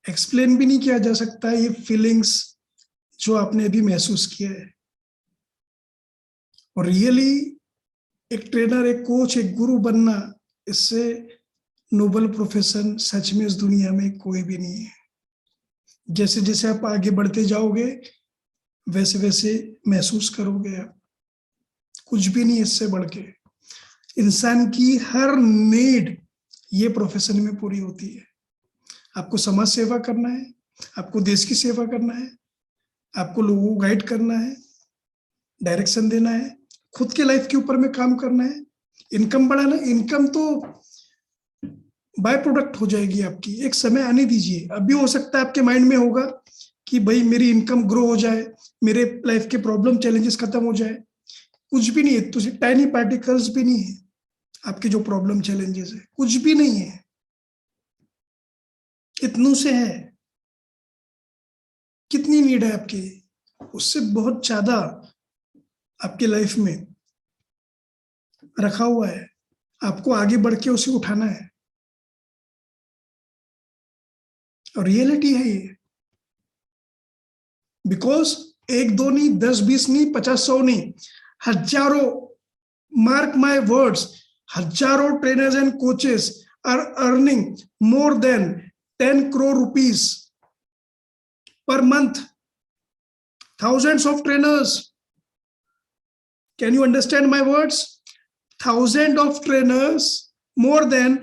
एक्सप्लेन भी नहीं किया जा सकता ये फीलिंग्स जो आपने अभी महसूस किया है। और रियली एक ट्रेनर, एक कोच, एक गुरु बनना, इससे नोबल प्रोफेशन सच में इस दुनिया में कोई भी नहीं है। जैसे जैसे आप आगे बढ़ते जाओगे वैसे वैसे महसूस करोगे आप, कुछ भी नहीं इससे बढ़ के। इंसान की हर नीड ये प्रोफेशन में पूरी होती है। आपको समाज सेवा करना है, आपको देश की सेवा करना है, आपको लोगों को गाइड करना है, डायरेक्शन देना है, खुद के लाइफ के ऊपर में काम करना है, इनकम बढ़ाना। इनकम तो बाय प्रोडक्ट हो जाएगी आपकी, एक समय आने दीजिए। अभी हो सकता है आपके माइंड में होगा कि भाई मेरी इनकम ग्रो हो जाए, मेरे लाइफ के प्रॉब्लम चैलेंजेस खत्म हो जाए। कुछ भी नहीं है, तो टाइनी पार्टिकल्स भी नहीं है। आपके जो प्रॉब्लम चैलेंजेस है कुछ भी नहीं है, इतनों से है। कितनी नीड है आपकी, उससे बहुत ज्यादा आपके लाइफ में रखा हुआ है। आपको आगे बढ़ के उसे उठाना है, और रियलिटी है ये। बिकॉज एक दो नहीं, 10 20 नहीं, 50 100 नहीं, हजारों, मार्क माय वर्ड्स, हजारों trainers and coaches are earning more than 10 crore rupees per month. Thousands of trainers. Can you understand my words? Thousands of trainers, more than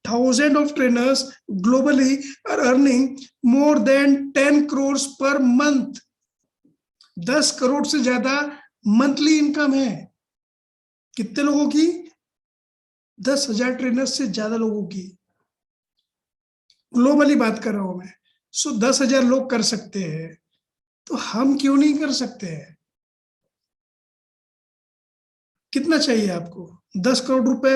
1,000 of trainers globally are earning more than 10 crores per month. 10 crore से ज्यादा monthly income है। कितने लोगों की? 10,000 trainers से ज्यादा लोगों की। ग्लोबली बात कर रहा हूं मैं। 10,000 लोग कर सकते हैं, तो हम क्यों नहीं कर सकते हैं? कितना चाहिए आपको? 10 करोड़ रुपए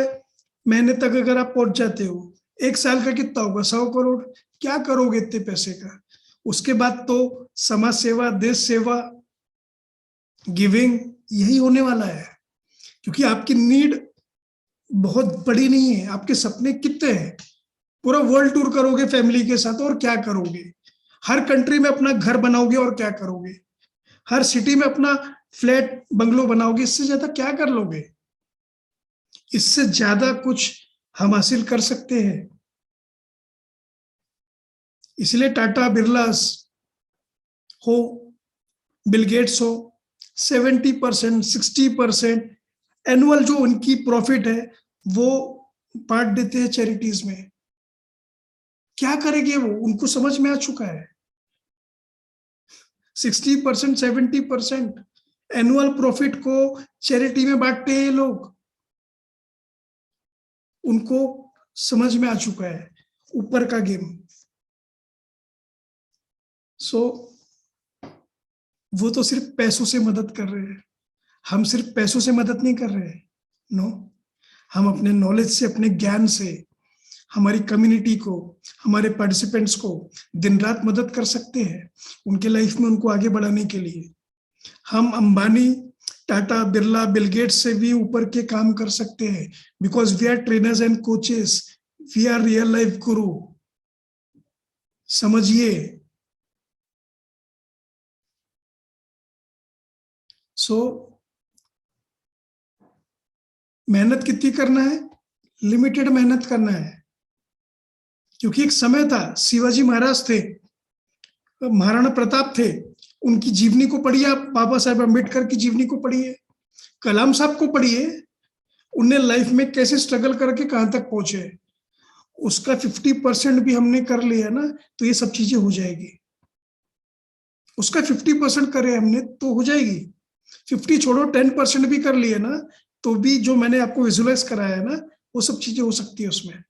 महीने तक अगर आप पहुंच जाते हो, एक साल का कितना होगा? 100 करोड़। क्या करोगे इतने पैसे का? उसके बाद तो समाज सेवा, देश सेवा, गिविंग, यही होने वाला है। क्योंकि आपकी नीड बहुत बड़ी नहीं है। आपके सपने कितने हैं? पूरा वर्ल्ड टूर करोगे फैमिली के साथ, और क्या करोगे? हर कंट्री में अपना घर बनाओगे, और क्या करोगे? हर सिटी में अपना फ्लैट बंगलो बनाओगे, इससे ज्यादा क्या कर लोगे? इससे ज्यादा कुछ हम हासिल कर सकते हैं। इसलिए टाटा बिरलास हो, बिल गेट्स हो, 70% 60% एनुअल जो उनकी प्रॉफिट है वो बांट देते हैं चैरिटीज में। क्या करेंगे वो? उनको समझ में आ चुका है। 60% 70% एनुअल प्रॉफिट को चैरिटी में बांटते हैं लोग। उनको समझ में आ चुका है ऊपर का गेम। सो वो तो सिर्फ पैसों से मदद कर रहे हैं। हम सिर्फ पैसों से मदद नहीं कर रहे हैं, नो। हम अपने नॉलेज से, अपने ज्ञान से हमारी कम्युनिटी को, हमारे पार्टिसिपेंट्स को दिन रात मदद कर सकते हैं उनके लाइफ में, उनको आगे बढ़ाने के लिए। हम अंबानी, टाटा, बिरला, बिल गेट्स से भी ऊपर के काम कर सकते हैं, because we are trainers and coaches, we are real life guru. समझिए। सो मेहनत कितनी करना है? लिमिटेड मेहनत करना है। क्योंकि एक समय था, शिवाजी महाराज थे, महाराणा प्रताप थे, उनकी जीवनी को पढ़िए आप, बाबा साहेब अम्बेडकर की जीवनी को पढ़िए, कलाम साहब को पढ़िए, उनने लाइफ में कैसे स्ट्रगल करके कहां तक पहुंचे। उसका 50% भी हमने कर लिया ना तो ये सब चीजें हो जाएगी। उसका 50% करे हमने तो हो जाएगी। 50 छोड़ो, 10% भी कर लिए ना तो भी जो मैंने आपको विजुअलाइज कराया है ना वो सब चीजें हो सकती है उसमें।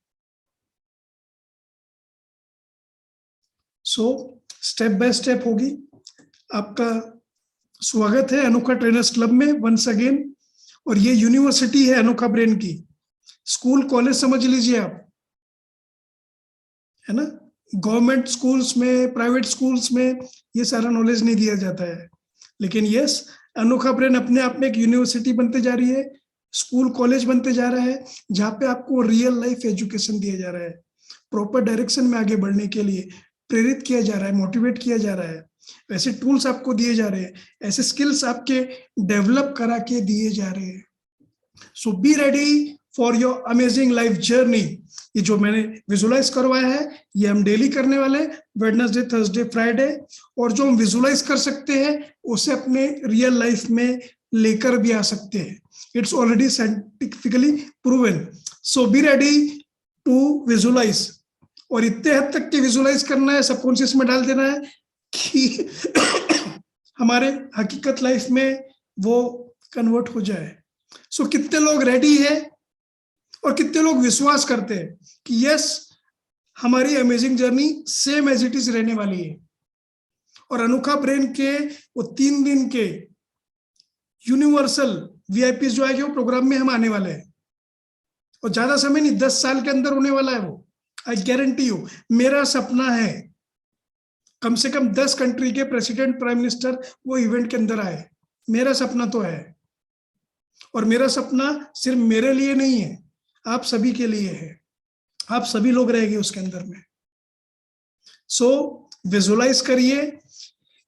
सो स्टेप बाय स्टेप होगी। आपका स्वागत है अनोखा ट्रेनर्स क्लब में वंस अगेन। और ये यूनिवर्सिटी है अनोखा ब्रेन की, स्कूल कॉलेज समझ लीजिए आप, है ना। गवर्नमेंट स्कूल्स में, प्राइवेट स्कूल्स में ये सारा नॉलेज नहीं दिया जाता है, लेकिन यस, अनोखा ब्रेन अपने आप में एक यूनिवर्सिटी बनते जा रही है, स्कूल कॉलेज बनते जा रहा है, जहाँ पे आपको रियल लाइफ एजुकेशन दिया जा रहा है, प्रॉपर डायरेक्शन में आगे बढ़ने के लिए प्रेरित किया जा रहा है, मोटिवेट किया जा रहा है, वैसे टूल्स आपको दिए जा रहे हैं, ऐसे स्किल्स आपके डेवलप करा के दिए जा रहे हैं। So be ready for your amazing life journey. ये जो मैंने विजुलाइज करवाया है ये हम डेली करने वाले हैं, वेडनेसडे, थर्सडे, फ्राइडे, और जो हम विजुलाइज कर सकते हैं उसे अपने रियल लाइफ में लेकर भी आ सकते हैं। It's already scientifically proven. So be ready to visualise, और इतने हद तक के विजुलाइज करना है, सबकॉन्शियस में डाल देना है कि हमारे हकीकत लाइफ में वो कन्वर्ट हो जाए। सो कितने लोग रेडी है और कितने लोग विश्वास करते हैं कि यस, हमारी amazing journey same as it is रहने वाली है, और अनोखा ब्रेन के वो 3 दिन के यूनिवर्सल वीआईपी जो है वो प्रोग्राम में हम आने वाले हैं, और ज्यादा समय नहीं, 10 साल के अंदर होने वाला है वो। आई गारंटी यू, मेरा सपना है कम से कम 10 कंट्री के प्रेसिडेंट, प्राइम मिनिस्टर वो इवेंट के अंदर आए। मेरा सपना तो है, और मेरा सपना सिर्फ मेरे लिए नहीं है, आप सभी के लिए है। आप सभी लोग रहेंगे उसके अंदर में। सो विजुलाइज करिए,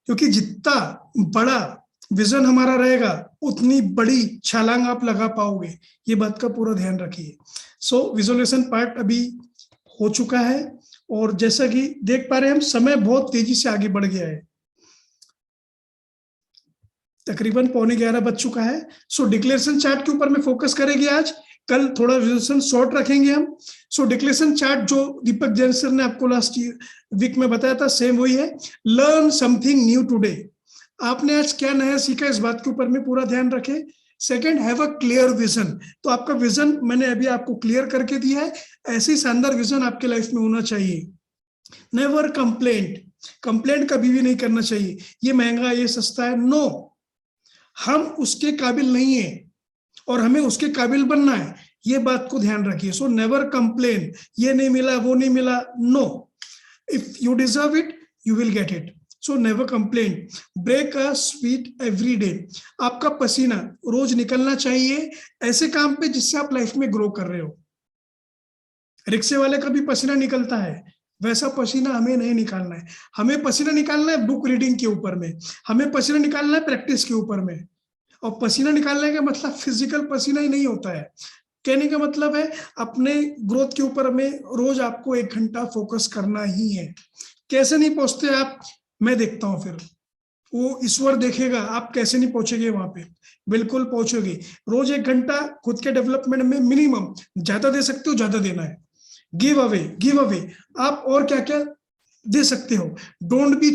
क्योंकि जितना बड़ा विजन हमारा रहेगा उतनी बड़ी छलांग आप लगा पाओगे, ये बात का पूरा ध्यान रखिए। सो विजुअलाइजेशन पार्ट अभी हो चुका है, और जैसा कि देख पा रहे हैं हम, समय बहुत तेजी से आगे बढ़ गया है, तकरीबन 11:15 बज चुका है। सो डिक्लेरेशन चार्ट के ऊपर में फोकस करेंगे आज, कल थोड़ा विजुअलाइजेशन शॉर्ट रखेंगे हम। सो डिक्लेरेशन चार्ट जो दीपक जैन सर ने आपको लास्ट वीक में बताया था, सेम वही है। लर्न समथिंग न्यू टुडे, आपने आज क्या नया सीखा इस बात के ऊपर में पूरा ध्यान रखें। Second, have a clear vision, तो आपका विजन मैंने अभी आपको क्लियर करके दिया है, ऐसे ही शानदार विजन आपके लाइफ में होना चाहिए। नेवर कंप्लेंट, कंप्लेंट कभी भी नहीं करना चाहिए, ये महंगा, ये सस्ता है, नो, हम उसके काबिल नहीं है और हमें उसके काबिल बनना है, ये बात को ध्यान रखिए। सो नेवर कंप्लेन, ये नहीं मिला, वो नहीं मिला, no, if you deserve it you will get it. So never complain, break a sweat every day, आपका पसीना रोज निकलना चाहिए ऐसे काम पे जिससे आप लाइफ में ग्रो कर रहे हो। रिक्शे वाले का भी पसीना निकलता है, वैसा पसीना हमें नहीं निकालना है। हमें पसीना निकालना है बुक रीडिंग के ऊपर में, हमें पसीना निकालना है प्रैक्टिस के ऊपर में। और पसीना निकालने का मतलब फिजिकल पसीना ही नहीं होता है, कहने का मतलब है अपने ग्रोथ के ऊपर में रोज आपको 1 घंटा फोकस करना ही है। कैसे नहीं पहुंचते आप, मैं देखता हूं, फिर वो ईश्वर देखेगा आप कैसे नहीं पहुंचेंगे वहां पे, बिल्कुल पहुंचोगे। रोज 1 घंटा खुद के डेवलपमेंट में मिनिमम, ज्यादा दे सकते हो ज्यादा देना है। गिव अवे आप और क्या क्या दे सकते हो। Don't be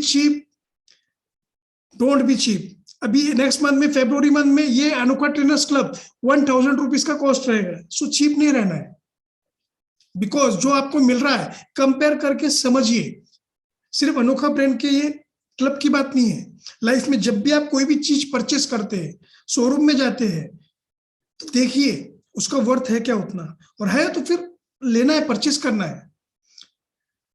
cheap. अभी नेक्स्ट मंथ में, फरवरी मंथ में, ये अनोखा ट्रेनर्स क्लब 1000 रुपीज का कॉस्ट रहेगा। सो चीप नहीं रहना है, बिकॉज जो आपको मिल रहा है कंपेयर करके समझिए। सिर्फ अनोखा ब्रेन के ये क्लब की बात नहीं है, लाइफ में जब भी आप कोई भी चीज परचेस करते हैं, शोरूम में जाते हैं, तो देखिए उसका वर्थ है क्या उतना, और है तो फिर लेना है, परचेस करना है।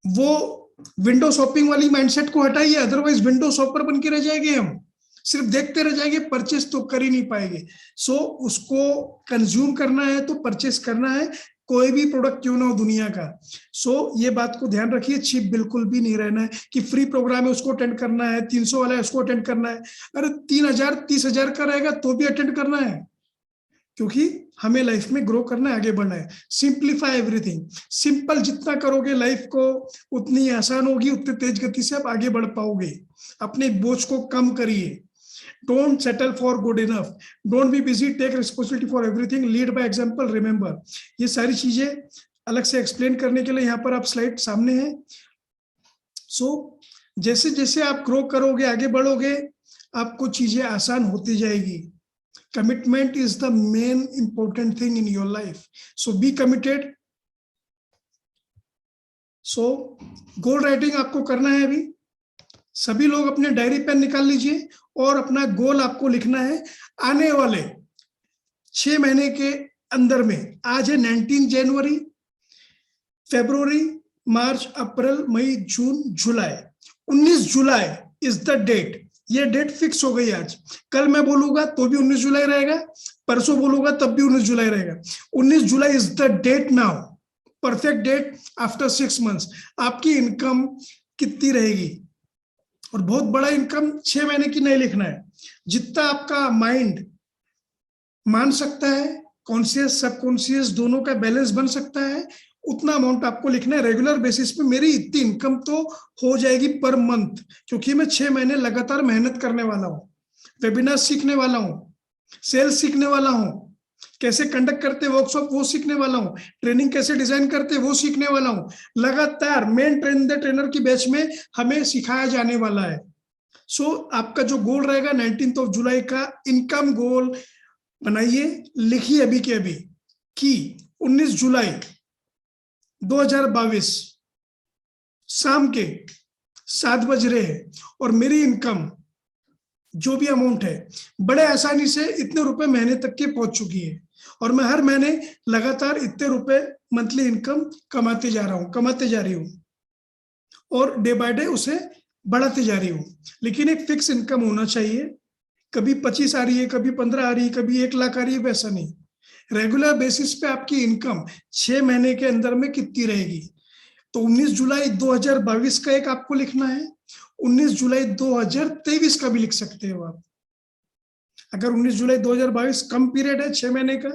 वो विंडो शॉपिंग वाली माइंडसेट को हटाइए, अदरवाइज विंडो शॉपर बन के रह जाएंगे हम, सिर्फ देखते रह जाएंगे, परचेस तो कर ही नहीं पाएंगे। सो उसको कंज्यूम करना है तो परचेस करना है, कोई भी प्रोडक्ट क्यों ना हो दुनिया का। सो ये बात को ध्यान रखिए, चीप बिल्कुल भी नहीं रहना है कि फ्री प्रोग्राम है उसको अटेंड करना है, 300 वाला है उसको अटेंड करना है। अरे 3000 30,000 का रहेगा तो भी अटेंड करना है, क्योंकि हमें लाइफ में ग्रो करना है, आगे बढ़ना है। सिंप्लीफाई एवरीथिंग, सिंपल जितना करोगे लाइफ को उतनी आसान होगी, उतनी तेज गति से आप आगे बढ़ पाओगे। अपने बोझ को कम करिए। Don't settle for good enough, don't be busy, take responsibility for everything, lead by example, remember. ये सारी चीजें अलग से एक्सप्लेन करने के लिए यहाँ पर आप स्लाइड सामने है। सो जैसे जैसे आप ग्रो करोगे, आगे बढ़ोगे, आपको चीजें आसान होती जाएगी। Commitment is the main important thing in your life. So be committed. So goal writing आपको करना है अभी। सभी लोग अपने डायरी पेन निकाल लीजिए और अपना गोल आपको लिखना है आने वाले 6 महीने के अंदर में। आज है 19 जनवरी, फरवरी, मार्च, अप्रैल, मई, जून, जुलाई। 19 जुलाई इज द डेट। ये डेट फिक्स हो गई आज। कल मैं बोलूंगा तो भी 19 जुलाई रहेगा, परसों बोलूंगा तब भी 19 जुलाई रहेगा। 19 July is the date now, perfect date. After 6 months आपकी इनकम कितनी रहेगी, और बहुत बड़ा इनकम 6 महीने की नहीं लिखना है। जितना आपका माइंड मान सकता है, कॉन्शियस सबकॉन्शियस दोनों का बैलेंस बन सकता है, उतना अमाउंट आपको लिखना है। रेगुलर बेसिस पे मेरी इतनी इनकम तो हो जाएगी पर मंथ, क्योंकि मैं 6 महीने लगातार मेहनत करने वाला हूँ, वेबिनार सीखने वाला हूँ, सेल्स सीखने वाला हूँ, कैसे कंडक्ट करते वर्कशॉप वो सीखने वाला हूँ, ट्रेनिंग कैसे डिजाइन करते वो सीखने वाला हूँ। लगातार मेन ट्रेनर की बैच में हमें सिखाया जाने वाला है। सो आपका जो गोल रहेगा 19 जुलाई का इनकम गोल बनाइए, लिखिए अभी के अभी कि 19 जुलाई 2022 शाम के 7 बज रहे हैं और मेरी इनकम जो भी अमाउंट है बड़े आसानी से इतने रुपए महीने तक के पहुंच चुकी है, और मैं हर महीने लगातार इतने रुपए मंथली इनकम कमाते जा रही हूँ और डे बाय डे उसे बढ़ाते जा रही हूँ। लेकिन एक फिक्स इनकम होना चाहिए। कभी 25 आ रही है, कभी 15 आ रही है, कभी 1 लाख आ रही है, वैसा नहीं। रेगुलर बेसिस पे आपकी इनकम 6 महीने के अंदर में कितनी रहेगी। तो 19 जुलाई 2022 का एक आपको लिखना है, 19 जुलाई 2023 का भी लिख सकते हो आप। अगर 19 जुलाई 2022 कम पीरियड है 6 महीने का,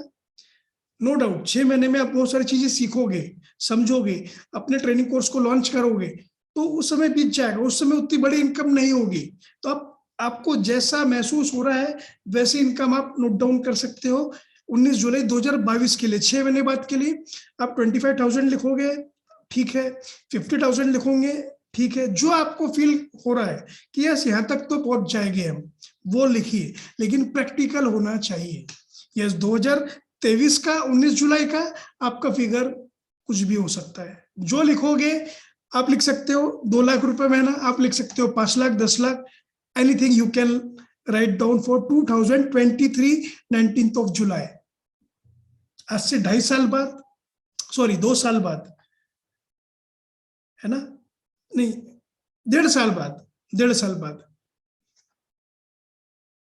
नो डाउट 6 महीने में आप बहुत सारी चीजें सीखोगे, समझोगे, अपने ट्रेनिंग कोर्स को लॉन्च करोगे, तो उस समय बीत जाएगा, उस समय उतनी बड़ी इनकम नहीं होगी। तो आपको जैसा महसूस हो रहा है वैसे इनकम आप नोट डाउन कर सकते हो। 19 जुलाई 2022 के लिए 6 महीने बाद के लिए आप 25,000 लिखोगे, ठीक है, 50,000 लिखोगे, ठीक है, जो आपको फील हो रहा है कि यस यहाँ तक तो पहुंच जाएंगे हम, वो लिखिए, लेकिन प्रैक्टिकल होना चाहिए। यस 2023 का 19 जुलाई का आपका फिगर कुछ भी हो सकता है। जो लिखोगे आप लिख सकते हो 2 लाख रुपए महीना, आप लिख सकते हो 5 lakh, 10 lakh, anything you can write down for 2023 19 जुलाई। आज से 2.5 साल बाद, सॉरी 2 साल बाद है ना, नहीं 1.5 साल बाद, 1.5 साल बाद,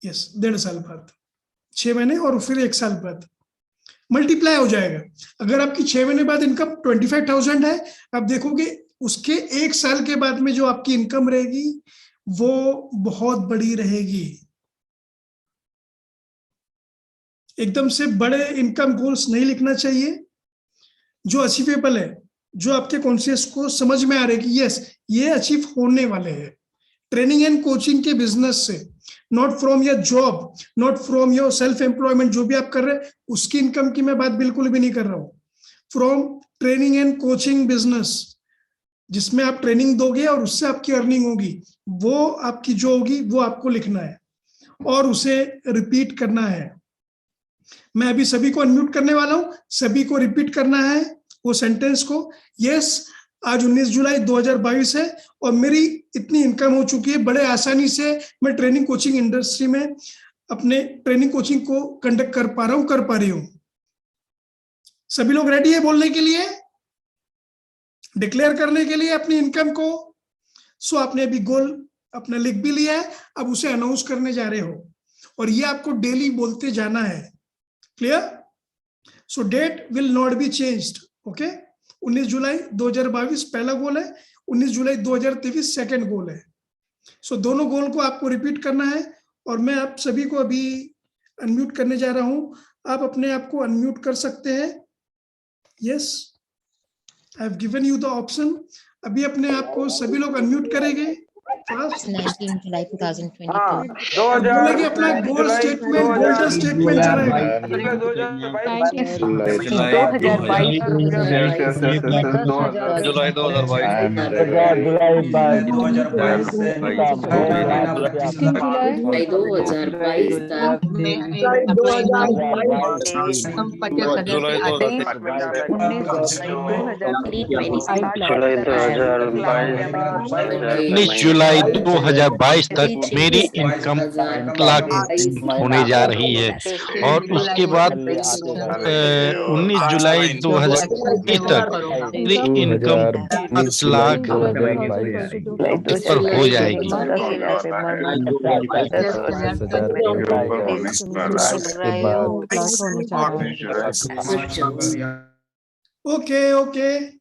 यस 1.5 साल बाद, 6 महीने और फिर 1 साल बाद मल्टीप्लाई हो जाएगा। अगर आपकी 6 महीने बाद इनकम 25,000 है, आप देखोगे उसके 1 साल के बाद में जो आपकी इनकम रहेगी वो बहुत बड़ी रहेगी। एकदम से बड़े इनकम गोल्स नहीं लिखना चाहिए, जो अचीवेबल है, जो आपके कॉन्शियस को समझ में आ रहे कि यस ये अचीव होने वाले हैं। ट्रेनिंग एंड कोचिंग के बिजनेस से, not from your job, not from your self employment जो भी आप कर रहे हैं उसकी इनकम की मैं बात बिल्कुल भी नहीं कर रहा हूं। From training and coaching business, जिसमें आप ट्रेनिंग दोगे और उससे आपकी अर्निंग होगी, वो आपकी जो होगी वो आपको लिखना है और उसे रिपीट करना है। मैं अभी सभी को अनम्यूट करने वाला हूं, सभी को रिपीट करना है वो सेंटेंस को। यस आज 19 जुलाई 2022 है और मेरी इतनी इनकम हो चुकी है, बड़े आसानी से मैं ट्रेनिंग कोचिंग इंडस्ट्री में अपने ट्रेनिंग कोचिंग को कंडक्ट कर पा रही हूं। सभी लोग रेडी है बोलने के लिए, डिक्लेयर करने के लिए अपनी इनकम को। सो आपने अभी गोल अपना लिख भी लिया है, अब उसे अनाउंस करने जा रहे हो और ये आपको डेली बोलते जाना है। Clear? So date will not be changed. Okay, 19 जुलाई 2022 पहला गोल है, 19 जुलाई 2023 सेकंड गोल है। सो दोनों गोल को आपको रिपीट करना है और मैं आप सभी को अभी अनम्यूट करने जा रहा हूं। आप अपने आप को अनम्यूट कर सकते हैं। Yes, I have given you the option. अभी अपने आप को सभी लोग अनम्यूट करेंगे। 19 जुलाई 2022। बोलेंगे अपना गोल स्टेटमेंट, गोल्डन स्टेटमेंट जो रहेगा। जुलाई 2022 जुलाई 2022 तक मेरी इनकम 1 लाख होने जा रही है और उसके बाद 19 जुलाई 2020 तक मेरी इनकम 5 लाख ऊपर हो जाएगी। Okay okay.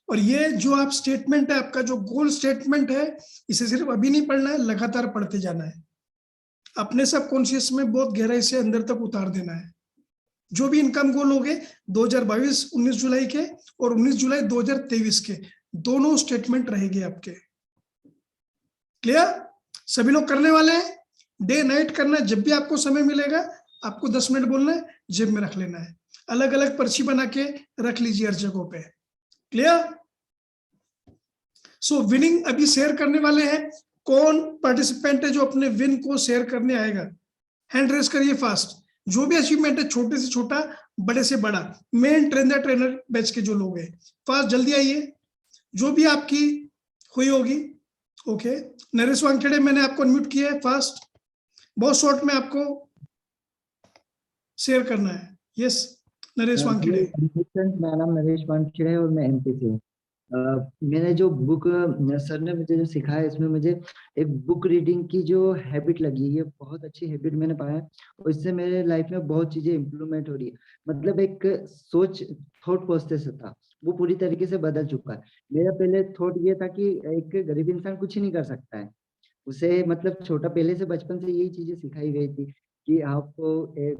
और ये जो आप स्टेटमेंट है, आपका जो गोल स्टेटमेंट है, इसे सिर्फ अभी नहीं पढ़ना है, लगातार पढ़ते जाना है। अपने सब कॉन्शियस में बहुत गहराई से अंदर तक उतार देना है। जो भी इनकम गोल हो गए 2022 19 जुलाई के और 19 जुलाई 2023 के, दोनों स्टेटमेंट रहेंगे आपके। क्लियर? सभी लोग करने वाले हैं। डे नाइट करना है। जब भी आपको समय मिलेगा आपको 10 मिनट बोलना है, जेब में रख लेना है। अलग अलग पर्ची बना के रख लीजिए हर जगह पे। क्लियर? सो विनिंग अभी शेयर करने वाले हैं। कौन पार्टिसिपेंट है जो अपने विन को शेयर करने आएगा? हैंड रेस करिए फास्ट। जो भी अचीवमेंट है, छोटे से छोटा, बड़े से बड़ा, मेन ट्रेनर बैच के जो लोग हैं, फास्ट जल्दी आइए। जो भी आपकी हुई होगी। ओके, नरेश वानखेड़े मैंने आपको अनम्यूट किया है, फास्ट, बहुत शॉर्ट में आपको शेयर करना है। यस, नरेश वानखेड़े। मेरा नाम नरेश वानखेड़े है और मैं एमपी से हूँ। मैंने जो बुक सर ने मुझे जो सिखाया, इसमें मुझे एक बुक रीडिंग की जो हैबिट लगी, ये बहुत अच्छी हैबिट मैंने पाया और इससे मेरे लाइफ में बहुत चीजें इम्प्रूवमेंट हो रही है। मतलब एक सोच, थॉट प्रोसेस था, वो पूरी तरीके से बदल चुका है। मेरा पहले थॉट ये था कि एक गरीब इंसान कुछ ही नहीं कर सकता है। उसे मतलब छोटा, पहले से बचपन से यही चीजें सिखाई गई थी कि आपको एक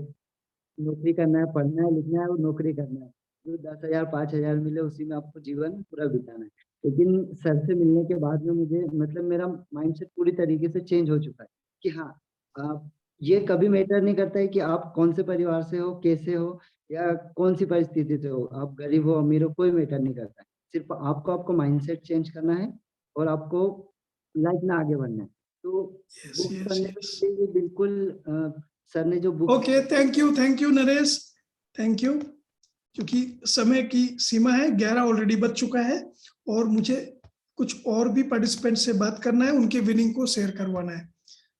नौकरी करना है, पढ़ना है, लिखना है और नौकरी करना है। जो 10,000 5,000 मिले उसी में आपको जीवन पूरा बिताना है। लेकिन सर से मिलने के बाद में मुझे मतलब मेरा माइंडसेट पूरी तरीके से चेंज हो चुका है कि हाँ, आप ये कभी मैटर नहीं करता है कि आप कौन से परिवार से हो, कैसे हो या कौन सी परिस्थिति से हो, आप गरीब हो अमीर हो, कोई मैटर नहीं करता है। सिर्फ आपको माइंडसेट चेंज करना है और आपको लाइफ में आगे बढ़ना है। तो बुक पढ़ने के लिए बिल्कुल सर ने जो book. Okay, thank you Naresh, thank you. क्योंकि समय की सीमा है, 11 ऑलरेडी बज चुका है और मुझे कुछ और भी पार्टिसिपेंट से बात करना है, उनके विनिंग को शेयर करवाना है।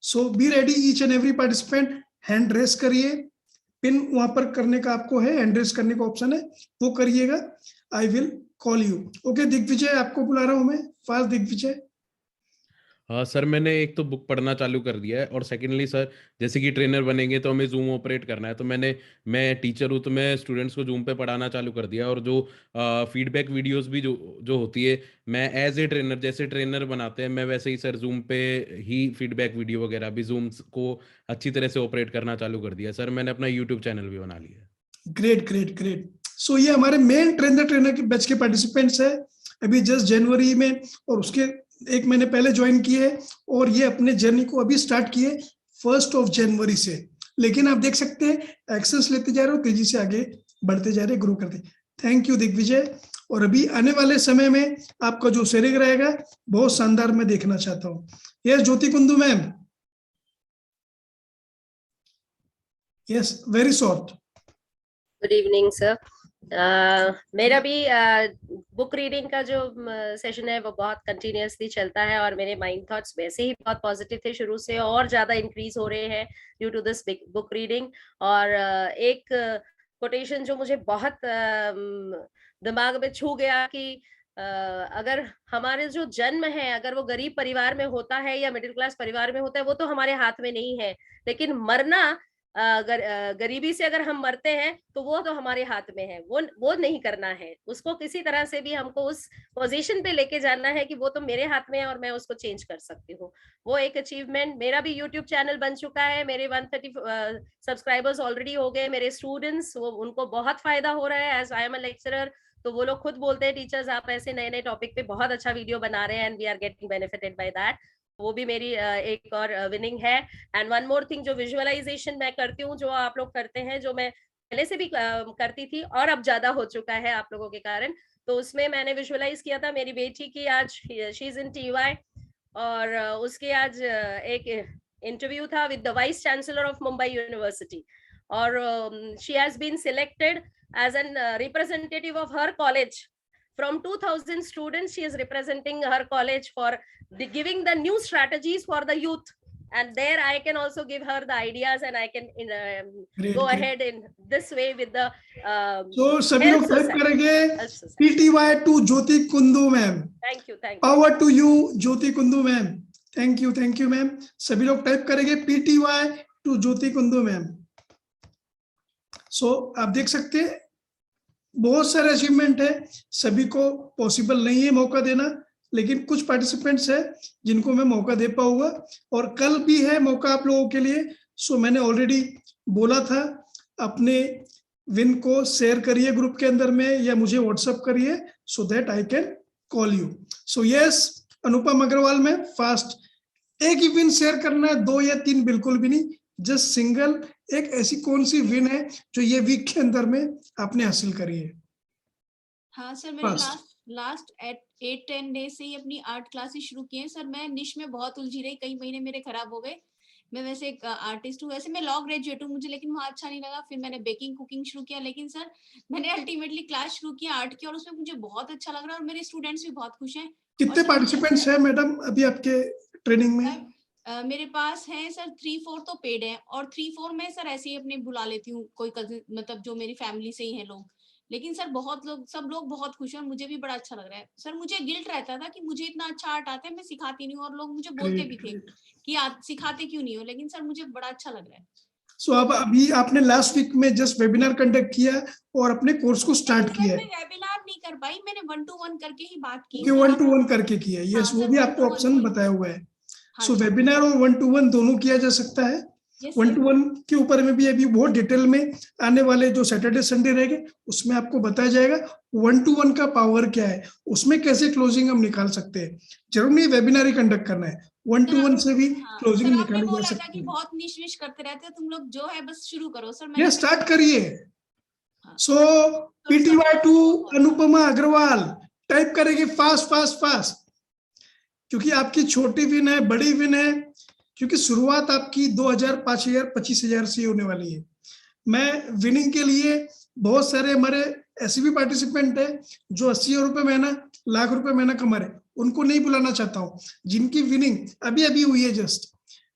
So be ready each and every participant. Hand raise करिए, पिन वहां पर करने का आपको है, हैंड रेस करने का ऑप्शन है, वो करिएगा। I will call you. Okay Digvijay, आपको बुला रहा हूं मैं, फास्ट दिग्विजय। हाँ सर, मैंने एक तो बुक पढ़ना चालू कर दिया है और सेकेंडली सर, जैसे कि ट्रेनर बनेंगे तो हमें जूम ऑपरेट करना है, तो मैं टीचर हूँ तो मैं स्टूडेंट्स को जूम पे पढ़ाना चालू कर दिया। और जो फीडबैक वीडियोस भी जो जो होती है, मैं एज ए ट्रेनर, जैसे ट्रेनर बनाते हैं मैं वैसे ही सर जूम पे ही फीडबैक वीडियो वगैरह भी जूम को अच्छी तरह से ऑपरेट करना चालू कर दिया। सर मैंने अपना यूट्यूब चैनल भी बना लिया है। Great great great. सो ये हमारे मेन ट्रेनर के बैच के पार्टिसिपेंट्स है, अभी जस्ट जनवरी में और उसके 1 महीने पहले ज्वाइन किए और ये अपने जर्नी को अभी स्टार्ट किए 1 जनवरी से। लेकिन आप देख सकते हैं एक्सेस लेते जा रहे हो, तेजी से आगे बढ़ते जा रहे, ग्रो करते। Thank you Digvijay. और अभी आने वाले समय में आपका जो शेयरिंग रहेगा बहुत शानदार मैं देखना चाहता हूँ। Yes Jyoti Kundu ma'am, yes very short. Good evening sir. मेरा भी बुक रीडिंग का जो सेशन है वो बहुत कंटिन्यूअसली चलता है और मेरे माइंड थॉट्स वैसे ही बहुत पॉजिटिव थे शुरू से, और ज्यादा इंक्रीज हो रहे हैं due to this book reading. और एक कोटेशन जो मुझे बहुत दिमाग में छू गया कि अगर हमारे जो जन्म है, अगर वो गरीब परिवार में होता है या मिडिल क्लास परिवार में होता है, वो तो हमारे हाथ में नहीं है, लेकिन मरना गरीबी से अगर हम मरते हैं तो वो तो हमारे हाथ में है, वो नहीं करना है, उसको किसी तरह से भी हमको उस पोजीशन पे लेके जाना है कि वो तो मेरे हाथ में है और मैं उसको चेंज कर सकती हूँ। वो एक अचीवमेंट। मेरा भी यूट्यूब चैनल बन चुका है, मेरे 130 सब्सक्राइबर्स ऑलरेडी हो गए। मेरे स्टूडेंट्स, वो उनको बहुत फायदा हो रहा है। As I am a lecturer, तो वो लोग खुद बोलते हैं, टीचर्स आप ऐसे नए नए टॉपिक पे बहुत अच्छा वीडियो बना रहे हैं and we are getting benefited by that. वो भी मेरी एक और विनिंग है। एंड वन मोर थिंग, जो विजुअलाइजेशन मैं करती हूँ, जो आप लोग करते हैं, जो मैं पहले से भी करती थी और अब ज्यादा हो चुका है आप लोगों के कारण, तो उसमें मैंने विजुअलाइज किया था मेरी बेटी की, आज शी इज इन TY, और उसके आज एक इंटरव्यू था with the vice chancellor of Mumbai university, और she has been selected as an representative of her college. From 2000 students, she is representing her college for giving the new strategies for the youth. And there I can also give her the ideas and I can go ahead in this way with the so सभी लोग type करेंगे PTY to Jyoti Kundu ma'am. Thank you. Power to you Jyoti Kundu ma'am. Thank you ma'am. सभी लोग type करेंगे PTY to Jyoti Kundu ma'am. So आप देख सकते हैं बहुत सारे अचीवमेंट है, सभी को पॉसिबल नहीं है मौका देना, लेकिन कुछ पार्टिसिपेंट्स है जिनको मैं मौका दे पाऊंगा, और कल भी है मौका आप लोगों के लिए. सो मैंने ऑलरेडी बोला था, अपने विन को शेयर करिए ग्रुप के अंदर में या मुझे व्हाट्सएप करिए so that I can call you. So yes, Anupam Agarwal में फास्ट एक ही विन शेयर करना है, 2 या 3 बिल्कुल भी नहीं, जस्ट सिंगल. एक ऐसी कौन सी विन है जो ये वीक के अंदर में आपने हासिल करी है? हाँ सर, मैंने लास्ट 8-10 डेज से ही अपनी आर्ट क्लासेस शुरू की हैं सर. मैं निश में बहुत उलझी रही, कई महीने मेरे खराब हो गए. मैं वैसे एक आर्टिस्ट हूँ, वैसे मैं लॉ ग्रेजुएट हूँ, मुझे लेकिन वहाँ अच्छा नहीं लगा. फिर मैंने बेकिंग कुकिंग शुरू किया, लेकिन सर मैंने अल्टीमेटली क्लास शुरू किया आर्ट की और उसमें मुझे बहुत अच्छा लग रहा है और मेरे स्टूडेंट्स भी बहुत खुश हैं. कितने पार्टिसिपेंट्स हैं मैडम अभी आपके ट्रेनिंग में? मेरे पास है सर 3-4 तो पेड है और 3-4 में सर ऐसे ही अपने बुला लेती हूँ, कोई कजिन, मतलब जो मेरी फैमिली से ही हैं लोग. लेकिन सर सब लोग बहुत खुश हैं और मुझे भी बड़ा अच्छा लग रहा है सर. मुझे गिल्ट रहता था कि मुझे इतना अच्छा आर्ट आता है, मैं सिखाती नहीं हूँ, और लोग मुझे बोलते भी थे कि आप सिखाते क्यों नहीं हो, लेकिन सर मुझे बड़ा अच्छा लग रहा है. सो अब अभी आपने लास्ट वीक में जस्ट वेबिनार कंडक्ट किया और अपने कोर्स को स्टार्ट किया है. मैं वेबिनार नहीं कर पाई, मैंने 1-to-1 करके ही बात की. 1-to-1 करके किया, यस, वो भी आपको ऑप्शन बताया हुआ है. सो वेबिनार और 1-to-1 दोनों किया जा सकता है. 1-to-1 के ऊपर में भी अभी बहुत डिटेल में आने वाले जो सैटरडे संडे रहेंगे उसमें आपको बताया जाएगा 1-to-1 का पावर क्या है, उसमें कैसे क्लोजिंग हम निकाल सकते हैं. जरूर नहीं वेबिनार ही कंडक्ट करना है, 1-to-1 से भी क्लोजिंग निकाली जा सकती है. बहुत निश करते रहते हो तुम लोग, जो है बस शुरू करो सर. ये स्टार्ट करिए. So PTY to Anupama Agarwal type करेंगे फास्ट, क्योंकि आपकी छोटी विन है, बड़ी विन है, क्योंकि शुरुआत आपकी 2000, 5000, 25,000 से होने वाली है. मैं विनिंग के लिए बहुत सारे हमारे ऐसे भी पार्टिसिपेंट है जो 80,000 रुपए महीना, लाख रुपए महीना कमा रहे, उनको नहीं बुलाना चाहता हूँ. जिनकी विनिंग अभी हुई है जस्ट,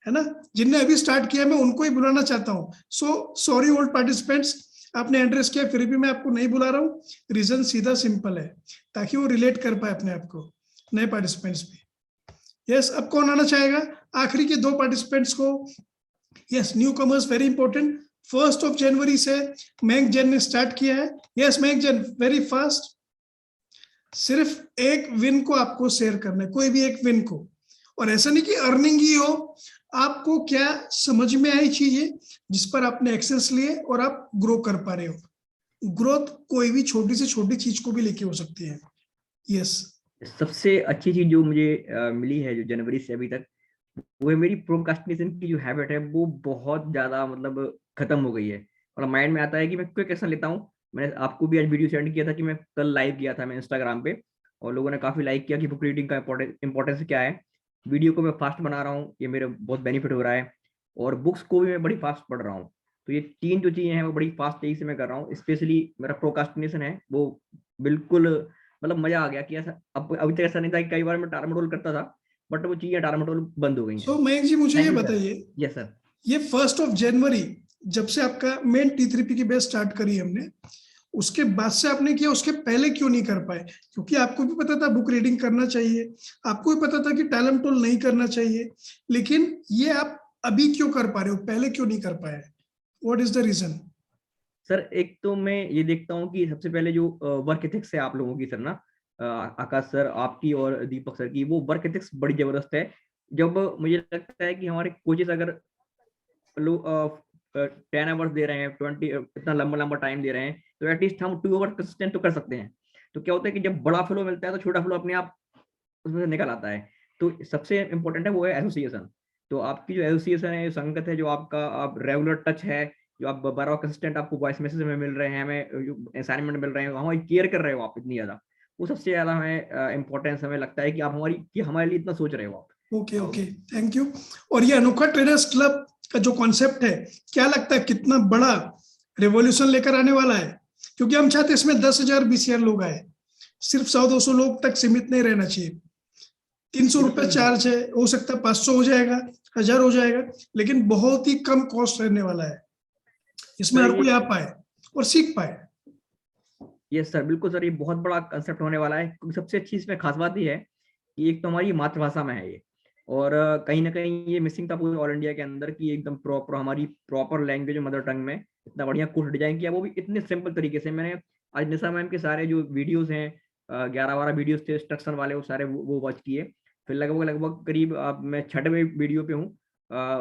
है ना, जिनने अभी स्टार्ट किया, मैं उनको ही बुलाना चाहता हूँ. सो सॉरी ओल्ड पार्टिसिपेंट्स, आपने एड्रेस किया फिर भी मैं आपको नहीं बुला रहा हूँ. रीजन सीधा सिंपल है, ताकि वो रिलेट कर पाए अपने आप को, नए पार्टिसिपेंट्स भी. यस, अब कौन आना चाहेगा? आखिरी के 2 पार्टिसिपेंट्स को. Yes, new commerce very important. 1 जनवरी से मैंग जैन ने स्टार्ट किया है. Yes Mayank Jain, very fast. सिर्फ एक विन को आपको शेयर करना है, कोई भी एक विन को, और ऐसा नहीं कि अर्निंग ही हो. आपको क्या समझ में आई चीजें जिस पर आपने एक्सेस लिए और आप ग्रो कर पा रहे हो. ग्रोथ कोई भी छोटी से छोटी चीज को भी लेके हो सकती है. यस, सबसे अच्छी चीज जो मुझे मिली है जो जनवरी से अभी तक, वो है मेरी प्रोक्रास्टिनेशन की जो हैबिट है वो बहुत ज्यादा मतलब खत्म हो गई है. और माइंड में आता है कि मैं क्विक एक्शन लेता हूँ. मैंने आपको भी आज वीडियो सेंड किया था कि मैं कल लाइव किया था मैं इंस्टाग्राम पे, और लोगों ने काफी लाइक किया कि बुक रीडिंग का इंपॉर्टेंस क्या है. वीडियो को मैं फास्ट बना रहा हूँ, ये मेरे बहुत बेनिफिट हो रहा है, और बुक्स को भी मैं बड़ी फास्ट पढ़ रहा हूँ. तो ये 3 जो चीजें हैं वो बड़ी फास्ट तेजी से मैं कर रहा हूँ. स्पेशली मेरा प्रोक्रास्टिनेशन है वो बिल्कुल मतलब मजा आ गया कि ऐसा अभी तक ऐसा नहीं था कि कई बार मैं टारमटोल करता था, बट वो चीजें टारमटोल बंद हो गई हैं. तो मयंक जी मुझे ये बताइए, यस सर, ये 1 जनवरी जब से आपका मेन T3P की बेस स्टार्ट करी हमने, उसके बाद से आपने किया, उसके पहले क्यों नहीं कर पाए? क्योंकि आपको भी पता था बुक रीडिंग करना चाहिए, आपको भी पता था कि टारमटोल नहीं करना चाहिए, लेकिन ये आप अभी क्यों कर पा रहे हो, पहले क्यों नहीं कर पाए? What is the reason? Sir एक तो मैं ये देखता हूँ कि सबसे पहले जो वर्क एथिक्स है आप लोगों की सर ना, आकाश सर आपकी और दीपक सर की, वो वर्क एथिक्स बड़ी जबरदस्त है। जब मुझे लगता है कि हमारे कोचेस अगर लोग 10 आवर्स दे रहे हैं, 20 इतना लंबा लंबा टाइम दे रहे हैं, तो एटलीस्ट हम 2 आवर कंसिस्टेंट तो कर सकते हैं। तो क्या होता है कि जब बड़ा फ्लो मिलता है तो छोटा फ्लो अपने आप उसमें से निकल आता है। तो सबसे इम्पोर्टेंट है वो है एसोसिएशन। तो आपकी जो एसोसिएशन है, संगत है, जो आपका आप रेगुलर टच है, जो आप 12 कंसिस्टेंट आपको वॉइस मैसेज में मिल रहे हैं, हमें असाइनमेंट मिल रहे हैं, हमारी केयर कर रहे हो आप इतनी ज्यादा, वो सबसे ज्यादा हमें इम्पोर्टेंस हमें लगता है कि आप हमारे लिए इतना सोच रहे हो आप। Okay okay, thank you. और ये अनोखा ट्रेनर्स क्लब का जो कॉन्सेप्ट है, क्या लगता है कितना बड़ा रेवोल्यूशन लेकर आने वाला है? क्योंकि हम चाहते हैं इसमें 10,000 BCR लोग आए, सिर्फ 100-200 लोग तक सीमित नहीं रहना चाहिए। 300 रुपए चार्ज है, हो सकता है 500 हो जाएगा, 1000 हो जाएगा, लेकिन बहुत ही कम कॉस्ट रहने वाला है। इसमें हर कोई आ पाए और सीख पाए। यस सर, बिल्कुल सर, ये बहुत बड़ा कंसेप्ट होने वाला है। क्योंकि सबसे अच्छी इसमें खास बात ये है कि एक तो हमारी मातृभाषा में है ये, और कहीं ना कहीं ये मिसिंग था पूरे ऑल इंडिया के अंदर कि एकदम प्रॉपर हमारी प्रॉपर लैंग्वेज मदर टंग में इतना बढ़िया कोर्स डिजाइन किया, वो भी इतने सिंपल तरीके से। मैंने आज निशा मैम के सारे जो वीडियोस हैं, 11-12 वीडियोस थे इंस्ट्रक्शन वाले, वो सारे वो वॉच किए। फिर लगभग करीब अब मैं 6वें वीडियो पे हूँ।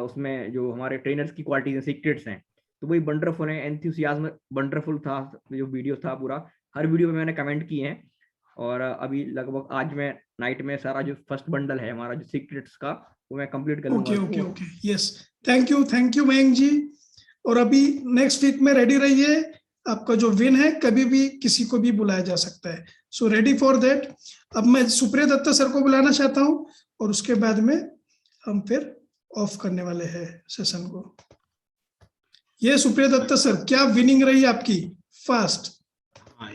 उसमें जो हमारे ट्रेनर्स की क्वालिटीज हैं, सीक्रेट्स हैं, तो वही वंडरफुल है। एंथुसियाज्म वंडरफुल था जो वीडियो था पूरा, हर वीडियो में मैंने कमेंट किए हैं। और अभी लगभग आज मैं नाइट में सारा जो फर्स्ट बंडल है हमारा जो सीक्रेट्स का, वो मैं कंप्लीट कर लूंगा। Okay okay, yes, thank you Mayank ji. और अभी नेक्स्ट वीक में रेडी रहिए, आपका जो विन है कभी भी किसी को भी बुलाया जा सकता है, सो रेडी फॉर दैट। अब मैं सुप्रिया दत्ता सर को बुलाना चाहता हूं और उसके बाद में हम फिर ऑफ करने वाले हैं सेशन को। ये सुप्रिया दत्ता सर, क्या विनिंग रही आपकी फास्ट?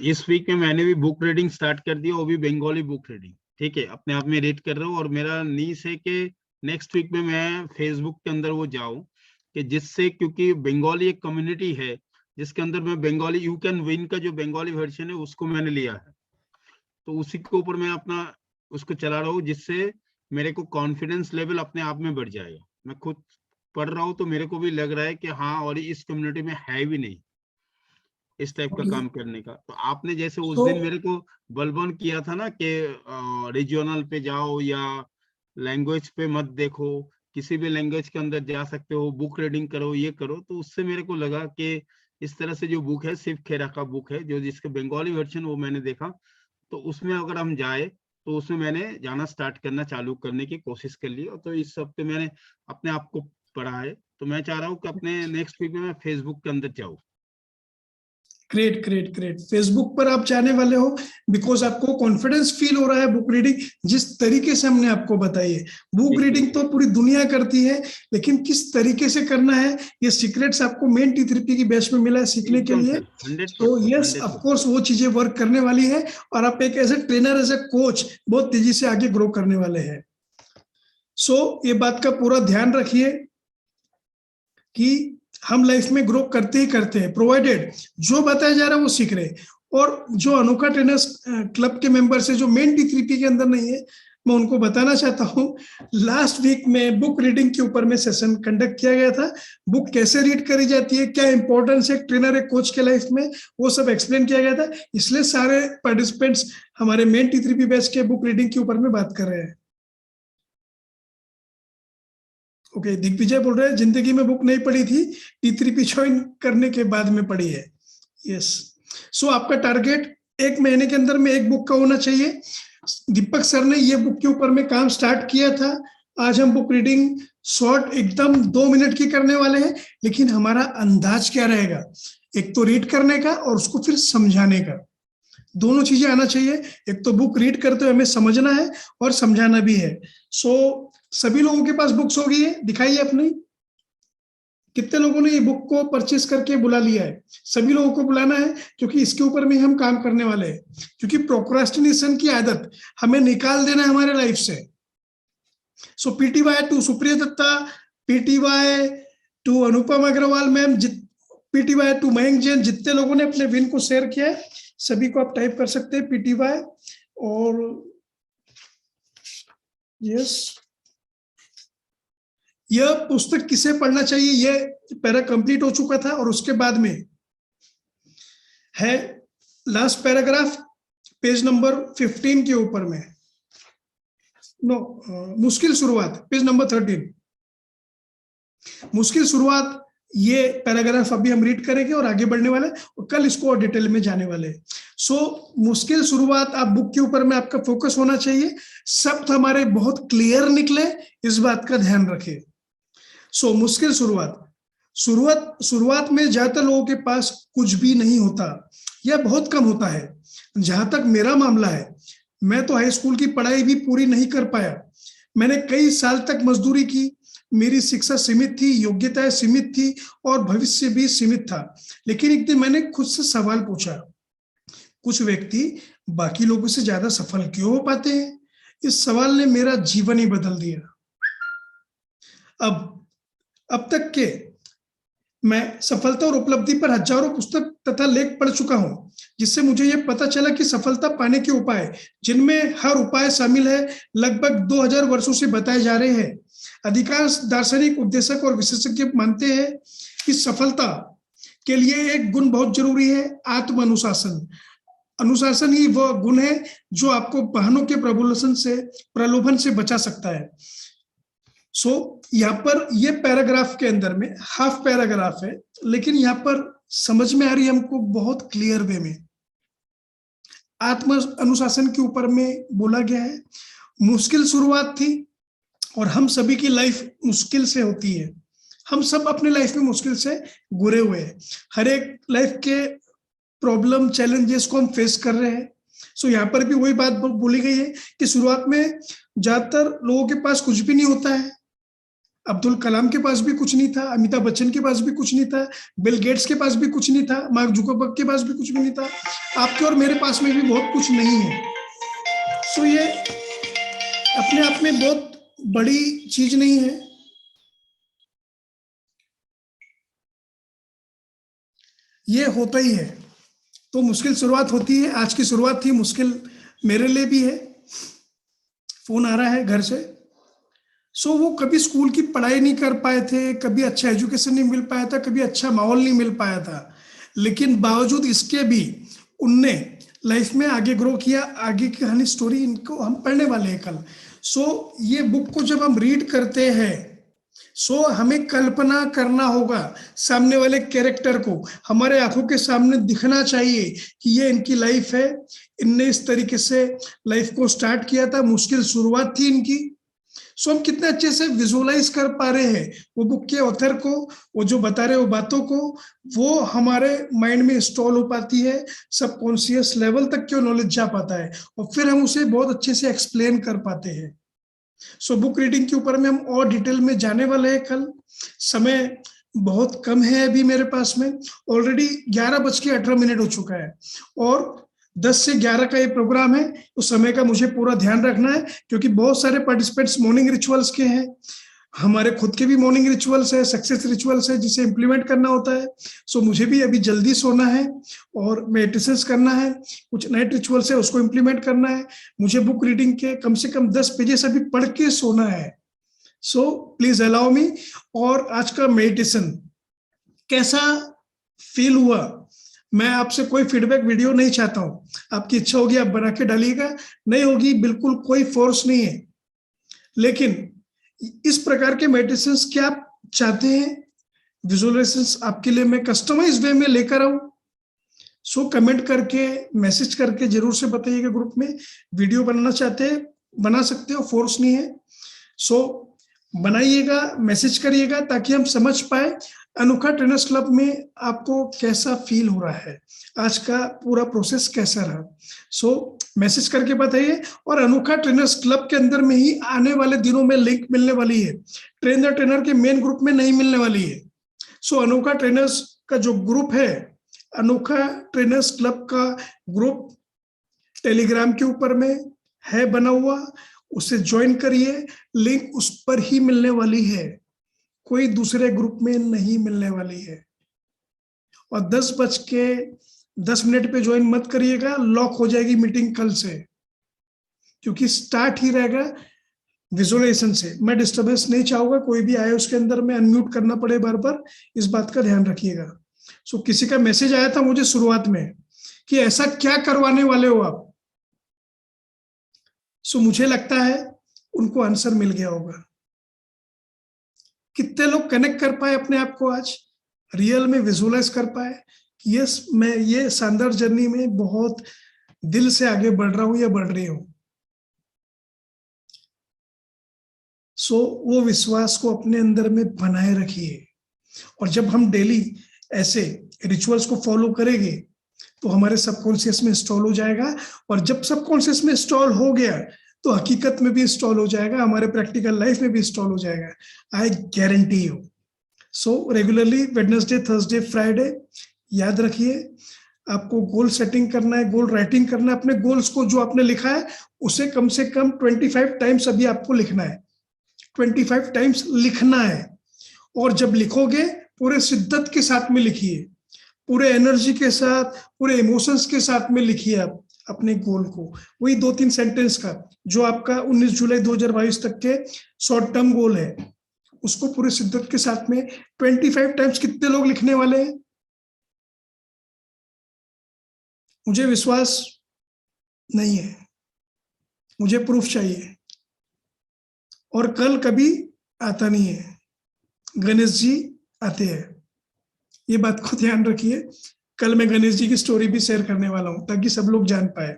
इस वीक में मैंने भी बुक रीडिंग स्टार्ट कर दिया, वो भी बंगाली बुक रीडिंग। ठीक है, अपने आप में रीड कर रहा हूँ, और मेरा नीस है कि नेक्स्ट वीक में मैं फेसबुक के अंदर वो जाऊं कि जिससे, क्योंकि बंगाली एक कम्युनिटी है जिसके अंदर मैं बंगाली यू कैन विन का जो बंगाली वर्जन है उसको मैंने लिया है, तो उसी के ऊपर मैं अपना उसको चला रहा हूँ, जिससे मेरे को कॉन्फिडेंस लेवल अपने आप में बढ़ जाएगा। मैं खुद पढ़ रहा हूँ तो मेरे को भी लग रहा है कि हाँ, और इस कम्युनिटी में है भी नहीं इस टाइप का काम करने का। तो आपने जैसे उस दिन मेरे को बलबन किया था ना कि रीजनल पे जाओ या लैंग्वेज पे मत देखो, किसी भी लैंग्वेज के अंदर जा सकते हो, बुक रीडिंग करो, ये करो, तो उससे मेरे को लगा कि इस तरह से जो बुक है शिव खेरा का बुक है, जो जिसके बंगाली वर्जन वो मैंने देखा, तो उसमें अगर हम जाए तो उसमें मैंने जाना स्टार्ट करना चालू करने की कोशिश कर ली। तो इस हफ्ते मैंने अपने आप को पढ़ा है, तो मैं चाह रहा हूँ कि अपने नेक्स्ट वीक में मैं फेसबुक के अंदर जाऊँ। ग्रेट ग्रेट ग्रेट, फेसबुक पर आप जाने वाले हो बिकॉज आपको कॉन्फिडेंस फील हो रहा है। बुक रीडिंग जिस तरीके से हमने आपको बताई है, बुक रीडिंग तो पूरी दुनिया करती है, लेकिन किस तरीके से करना है ये सीक्रेट्स आपको मेन T3P की बैच में मिला है सीखने के लिए। तो यस, ऑफ कोर्स वो चीजें वर्क करने वाली है, और आप एक as a trainer, as a coach बहुत तेजी से आगे ग्रो करने वाले हैं। सो ये बात का पूरा ध्यान रखिए कि हम लाइफ में ग्रो करते ही करते हैं, प्रोवाइडेड जो बताया जा रहा है वो सीख रहे हैं। और जो अनोखा ट्रेनर्स क्लब के मेंबर्स है जो मेन T3P के अंदर नहीं है, मैं उनको बताना चाहता हूँ, लास्ट वीक में बुक रीडिंग के ऊपर में सेशन कंडक्ट किया गया था। बुक कैसे रीड करी जाती है, क्या इंपॉर्टेंस है ट्रेनर एक कोच के लाइफ में, वो सब एक्सप्लेन किया गया था। इसलिए सारे पार्टिसिपेंट्स हमारे मेन T3P बैच के बुक रीडिंग के ऊपर में बात कर रहे हैं। ओके, दिग्विजय बोल रहे हैं जिंदगी में बुक नहीं पढ़ी थी, T3P ज्वाइन करने के बाद में पढ़ी है। यस, सो आपका टारगेट 1 महीने के अंदर में 1 बुक का होना चाहिए। दीपक सर ने ये बुक के ऊपर में काम स्टार्ट किया था। आज हम बुक रीडिंग शॉर्ट एकदम 2 मिनट की करने वाले हैं, लेकिन हमारा अंदाज क्या रहेगा, एक तो रीड करने का और उसको फिर समझाने का, दोनों चीजें आना चाहिए। एक तो बुक रीड करते हुए हमें समझना है और समझाना भी है। सो सभी लोगों के पास बुक्स होगी है, दिखाइए अपनी, कितने लोगों ने ये बुक को परचेस करके बुला लिया है? सभी लोगों को बुलाना है, क्योंकि इसके ऊपर में हम काम करने वाले हैं। क्योंकि प्रोक्रास्टिनेशन की आदत हमें निकाल देना है हमारे लाइफ से। So PTY to Supriya Dutta, PTY to Anupam Agrawal ma'am, PTY to Mayank Jain, जितने लोगों ने अपने विन को शेयर किया है सभी को आप टाइप कर सकते हैं PTY। और यस, यह पुस्तक किसे पढ़ना चाहिए, यह पैरा कंप्लीट हो चुका था। और उसके बाद में है लास्ट पैराग्राफ पेज नंबर 15 के ऊपर में, मुश्किल शुरुआत पेज नंबर 13, मुश्किल शुरुआत। ये पैराग्राफ अभी हम रीड करेंगे और आगे बढ़ने वाले और कल इसको और डिटेल में जाने वाले। मुश्किल शुरुआत, आप बुक के ऊपर में आपका फोकस होना चाहिए, शब्द हमारे बहुत क्लियर निकले, इस बात का ध्यान रखें। मुश्किल शुरुआत में ज्यादातर लोगों के पास कुछ भी नहीं होता या बहुत कम होता है। जहां तक मेरा मामला है, मैं तो हाई स्कूल की पढ़ाई भी पूरी नहीं कर पाया। मैंने कई साल तक मजदूरी की, मेरी शिक्षा सीमित थी, योग्यताएं सीमित थी और भविष्य भी सीमित था। लेकिन एक दिन मैंने खुद से सवाल पूछा, कुछ व्यक्ति बाकी लोगों से ज्यादा सफल क्यों हो पाते हैं? इस सवाल ने मेरा जीवन ही बदल दिया। अब तक के मैं सफलता और उपलब्धि पर हजारों पुस्तक तथा लेख पढ़ चुका हूं, जिससे मुझे यह पता चला कि सफलता पाने के उपाय, जिनमें हर उपाय शामिल है, लगभग 2000 वर्षों से बताए जा रहे हैं। अधिकांश दार्शनिक, उपदेशक और विशेषज्ञ मानते हैं कि सफलता के लिए एक गुण बहुत जरूरी है, आत्म अनुशासन। अनुशासन ही वह गुण है जो आपको बहनों के प्रलोभन से बचा सकता है। यहाँ पर ये पैराग्राफ के अंदर में हाफ पैराग्राफ है, लेकिन यहाँ पर समझ में आ रही है हमको बहुत क्लियर वे में। आत्म अनुशासन के ऊपर में बोला गया है। मुश्किल शुरुआत थी और हम सभी की लाइफ मुश्किल से होती है। हम सब अपने लाइफ में मुश्किल से गुरे हुए हैं। हर एक लाइफ के प्रॉब्लम, चैलेंजेस को हम फेस कर रहे हैं। यहाँ पर भी वही बात बोली गई है कि शुरुआत में ज्यादातर लोगों के पास कुछ भी नहीं होता है। अब्दुल कलाम के पास भी कुछ नहीं था, अमिताभ बच्चन के पास भी कुछ नहीं था, बिल गेट्स के पास भी कुछ नहीं था, मार्क जुकरबर्ग के पास भी कुछ भी नहीं था, आपके और मेरे पास में भी बहुत कुछ नहीं है। ये अपने आप में बहुत बड़ी चीज नहीं है। ये होता ही है। तो मुश्किल शुरुआत होती है। आज की शुरुआत थी मुश्किल, मेरे लिए भी है। फोन आ रहा है घर से। वो कभी स्कूल की पढ़ाई नहीं कर पाए थे, कभी अच्छा एजुकेशन नहीं मिल पाया था, कभी अच्छा माहौल नहीं मिल पाया था, लेकिन बावजूद इसके भी उनने लाइफ में आगे ग्रो किया। आगे की कहानी, स्टोरी इनको हम पढ़ने वाले हैं कल। ये बुक को जब हम रीड करते हैं, हमें कल्पना करना होगा सामने वाले कैरेक्टर को, हमारे आंखों के सामने दिखना चाहिए कि ये इनकी लाइफ है, इनने इस तरीके से लाइफ को स्टार्ट किया था, मुश्किल शुरुआत थी इनकी। हम कितने अच्छे से विजुअलाइज कर पा रहे हैं वो बुक के ऑथर को, वो जो बता रहे वो बातों को, वो हमारे माइंड में इंस्टॉल हो पाती है, सबकॉन्शियस लेवल तक क्यों नॉलेज जा पाता है और फिर हम उसे बहुत अच्छे से एक्सप्लेन कर पाते हैं। बुक रीडिंग के ऊपर में हम और डिटेल में जाने वाले हैं कल। समय बहुत कम है अभी मेरे पास में, ऑलरेडी 11:18 हो चुका है और 10 से 11 का ये प्रोग्राम है। उस समय का मुझे पूरा ध्यान रखना है, क्योंकि बहुत सारे पार्टिसिपेंट्स मॉर्निंग रिचुअल्स के हैं, हमारे खुद के भी मॉर्निंग रिचुअल्स है, सक्सेस रिचुअल्स है, जिसे इम्प्लीमेंट करना होता है। मुझे भी अभी जल्दी सोना है और मेडिटेशंस करना है, कुछ नाइट रिचुअल्स है उसको इम्प्लीमेंट करना है। मुझे बुक रीडिंग के कम से कम 10 पेजेस अभी पढ़ के सोना है। Please allow me. और आज का मेडिटेशन कैसा फील हुआ, मैं आपसे कोई फीडबैक वीडियो नहीं चाहता हूं। आपकी इच्छा होगी आप बना के डालिएगा, नहीं होगी बिल्कुल कोई फोर्स नहीं है। लेकिन इस प्रकार के मेडिटेशंस क्या आप चाहते हैं, विजुअलाइजेशंस आपके लिए मैं कस्टमाइज वे में लेकर आऊं? कमेंट करके, मैसेज करके जरूर से बताइएगा ग्रुप में। वीडियो बनाना चाहते हैं बना सकते हो, फोर्स नहीं है। बनाइएगा, मैसेज करिएगा ताकि हम समझ पाए अनोखा ट्रेनर्स क्लब में आपको कैसा फील हो रहा है, आज का पूरा प्रोसेस कैसा रहा। मैसेज करके बताइए। और अनोखा ट्रेनर्स क्लब के अंदर में ही आने वाले दिनों में लिंक मिलने वाली है, ट्रेन द ट्रेनर के मेन ग्रुप में नहीं मिलने वाली है। अनोखा ट्रेनर्स का जो ग्रुप है, अनोखा ट्रेनर्स क्लब का ग्रुप टेलीग्राम के ऊपर में है बना हुआ, उसे ज्वाइन करिए। लिंक उस पर ही मिलने वाली है, कोई दूसरे ग्रुप में नहीं मिलने वाली है। और 10:10 पे ज्वाइन मत करिएगा, लॉक हो जाएगी मीटिंग कल से, क्योंकि स्टार्ट ही रहेगा विजुअलाइजेशन से। मैं डिस्टर्बेंस नहीं चाहूंगा, कोई भी आए उसके अंदर में अनम्यूट करना पड़े बार बार, इस बात का ध्यान रखिएगा। सो किसी का मैसेज आया था मुझे शुरुआत में कि ऐसा क्या करवाने वाले हो आप। सो मुझे लगता है उनको आंसर मिल गया होगा। कितने लोग कनेक्ट कर पाए अपने आप को, आज रियल में विजुअलाइज कर पाए कि यस, मैं ये शानदार जर्नी में बहुत दिल से आगे बढ़ रहा हूं या बढ़ रही हूं। सो वो विश्वास को अपने अंदर में बनाए रखिए, और जब हम डेली ऐसे रिचुअल्स को फॉलो करेंगे तो हमारे सबकॉन्शियस में इंस्टॉल हो जाएगा, और जब सबकॉन्शियस में इंस्टॉल हो गया तो हकीकत में भी इंस्टॉल हो जाएगा, हमारे प्रैक्टिकल लाइफ में भी इंस्टॉल हो जाएगा, I guarantee you. So regularly Wednesday, Thursday, Friday याद रखिए, आपको गोल सेटिंग करना है, गोल राइटिंग करना है। अपने गोल्स को जो आपने लिखा है उसे कम से कम 25 टाइम्स अभी आपको लिखना है, 25 टाइम्स लिखना है। और जब लिखोगे पूरे शिद्दत के साथ में लिखिए, पूरे एनर्जी के साथ, पूरे इमोशंस के साथ में लिखिए आप अपने गोल को। वही 2-3 सेंटेंस का जो आपका 19 जुलाई 2022 तक के शॉर्ट टर्म गोल है, उसको पूरे शिद्दत के साथ में 25 टाइम्स कितने लोग लिखने वाले हैं? मुझे विश्वास नहीं है, मुझे प्रूफ चाहिए। और कल कभी आता नहीं है, गणेश जी आते हैं, ये बात को ध्यान रखिए। कल मैं गणेश जी की स्टोरी भी शेयर करने वाला हूं ताकि सब लोग जान पाए।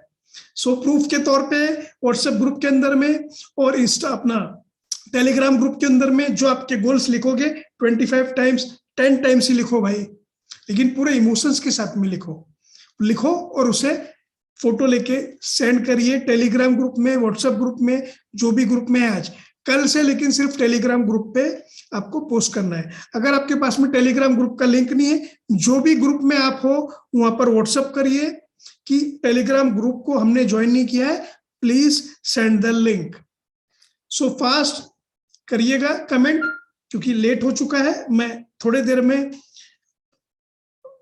सो प्रूफ के तौर पे व्हाट्सएप ग्रुप के अंदर में और इंस्टा अपना टेलीग्राम ग्रुप के अंदर में जो आपके गोल्स लिखोगे 25 टाइम्स, 10 टाइम्स ही लिखो भाई, लेकिन पूरे इमोशंस के साथ में लिखो और उसे फोटो लेके सेंड करिए टेलीग्राम ग्रुप में, व्हाट्सएप ग्रुप में, जो भी ग्रुप में है आज कल से, लेकिन सिर्फ टेलीग्राम ग्रुप पे आपको पोस्ट करना है। अगर आपके पास में टेलीग्राम ग्रुप का लिंक नहीं है, जो भी ग्रुप में आप हो वहां पर व्हाट्सएप करिए कि टेलीग्राम ग्रुप को हमने ज्वाइन नहीं किया है, please send the link. So fast करिएगा कमेंट, क्योंकि लेट हो चुका है। मैं थोड़ी देर में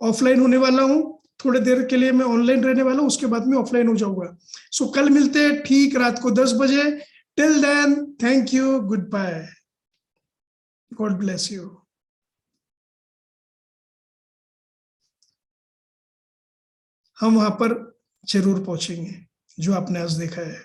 ऑफलाइन होने वाला हूं, थोड़ी देर के लिए मैं ऑनलाइन रहने वाला हूं, उसके बाद में ऑफलाइन हो जाऊंगा। सो कल मिलते हैं ठीक रात को 10 बजे। Till then, thank you, goodbye, God bless you. हम वहां पर जरूर पहुंचेंगे जो आपने आज देखा है।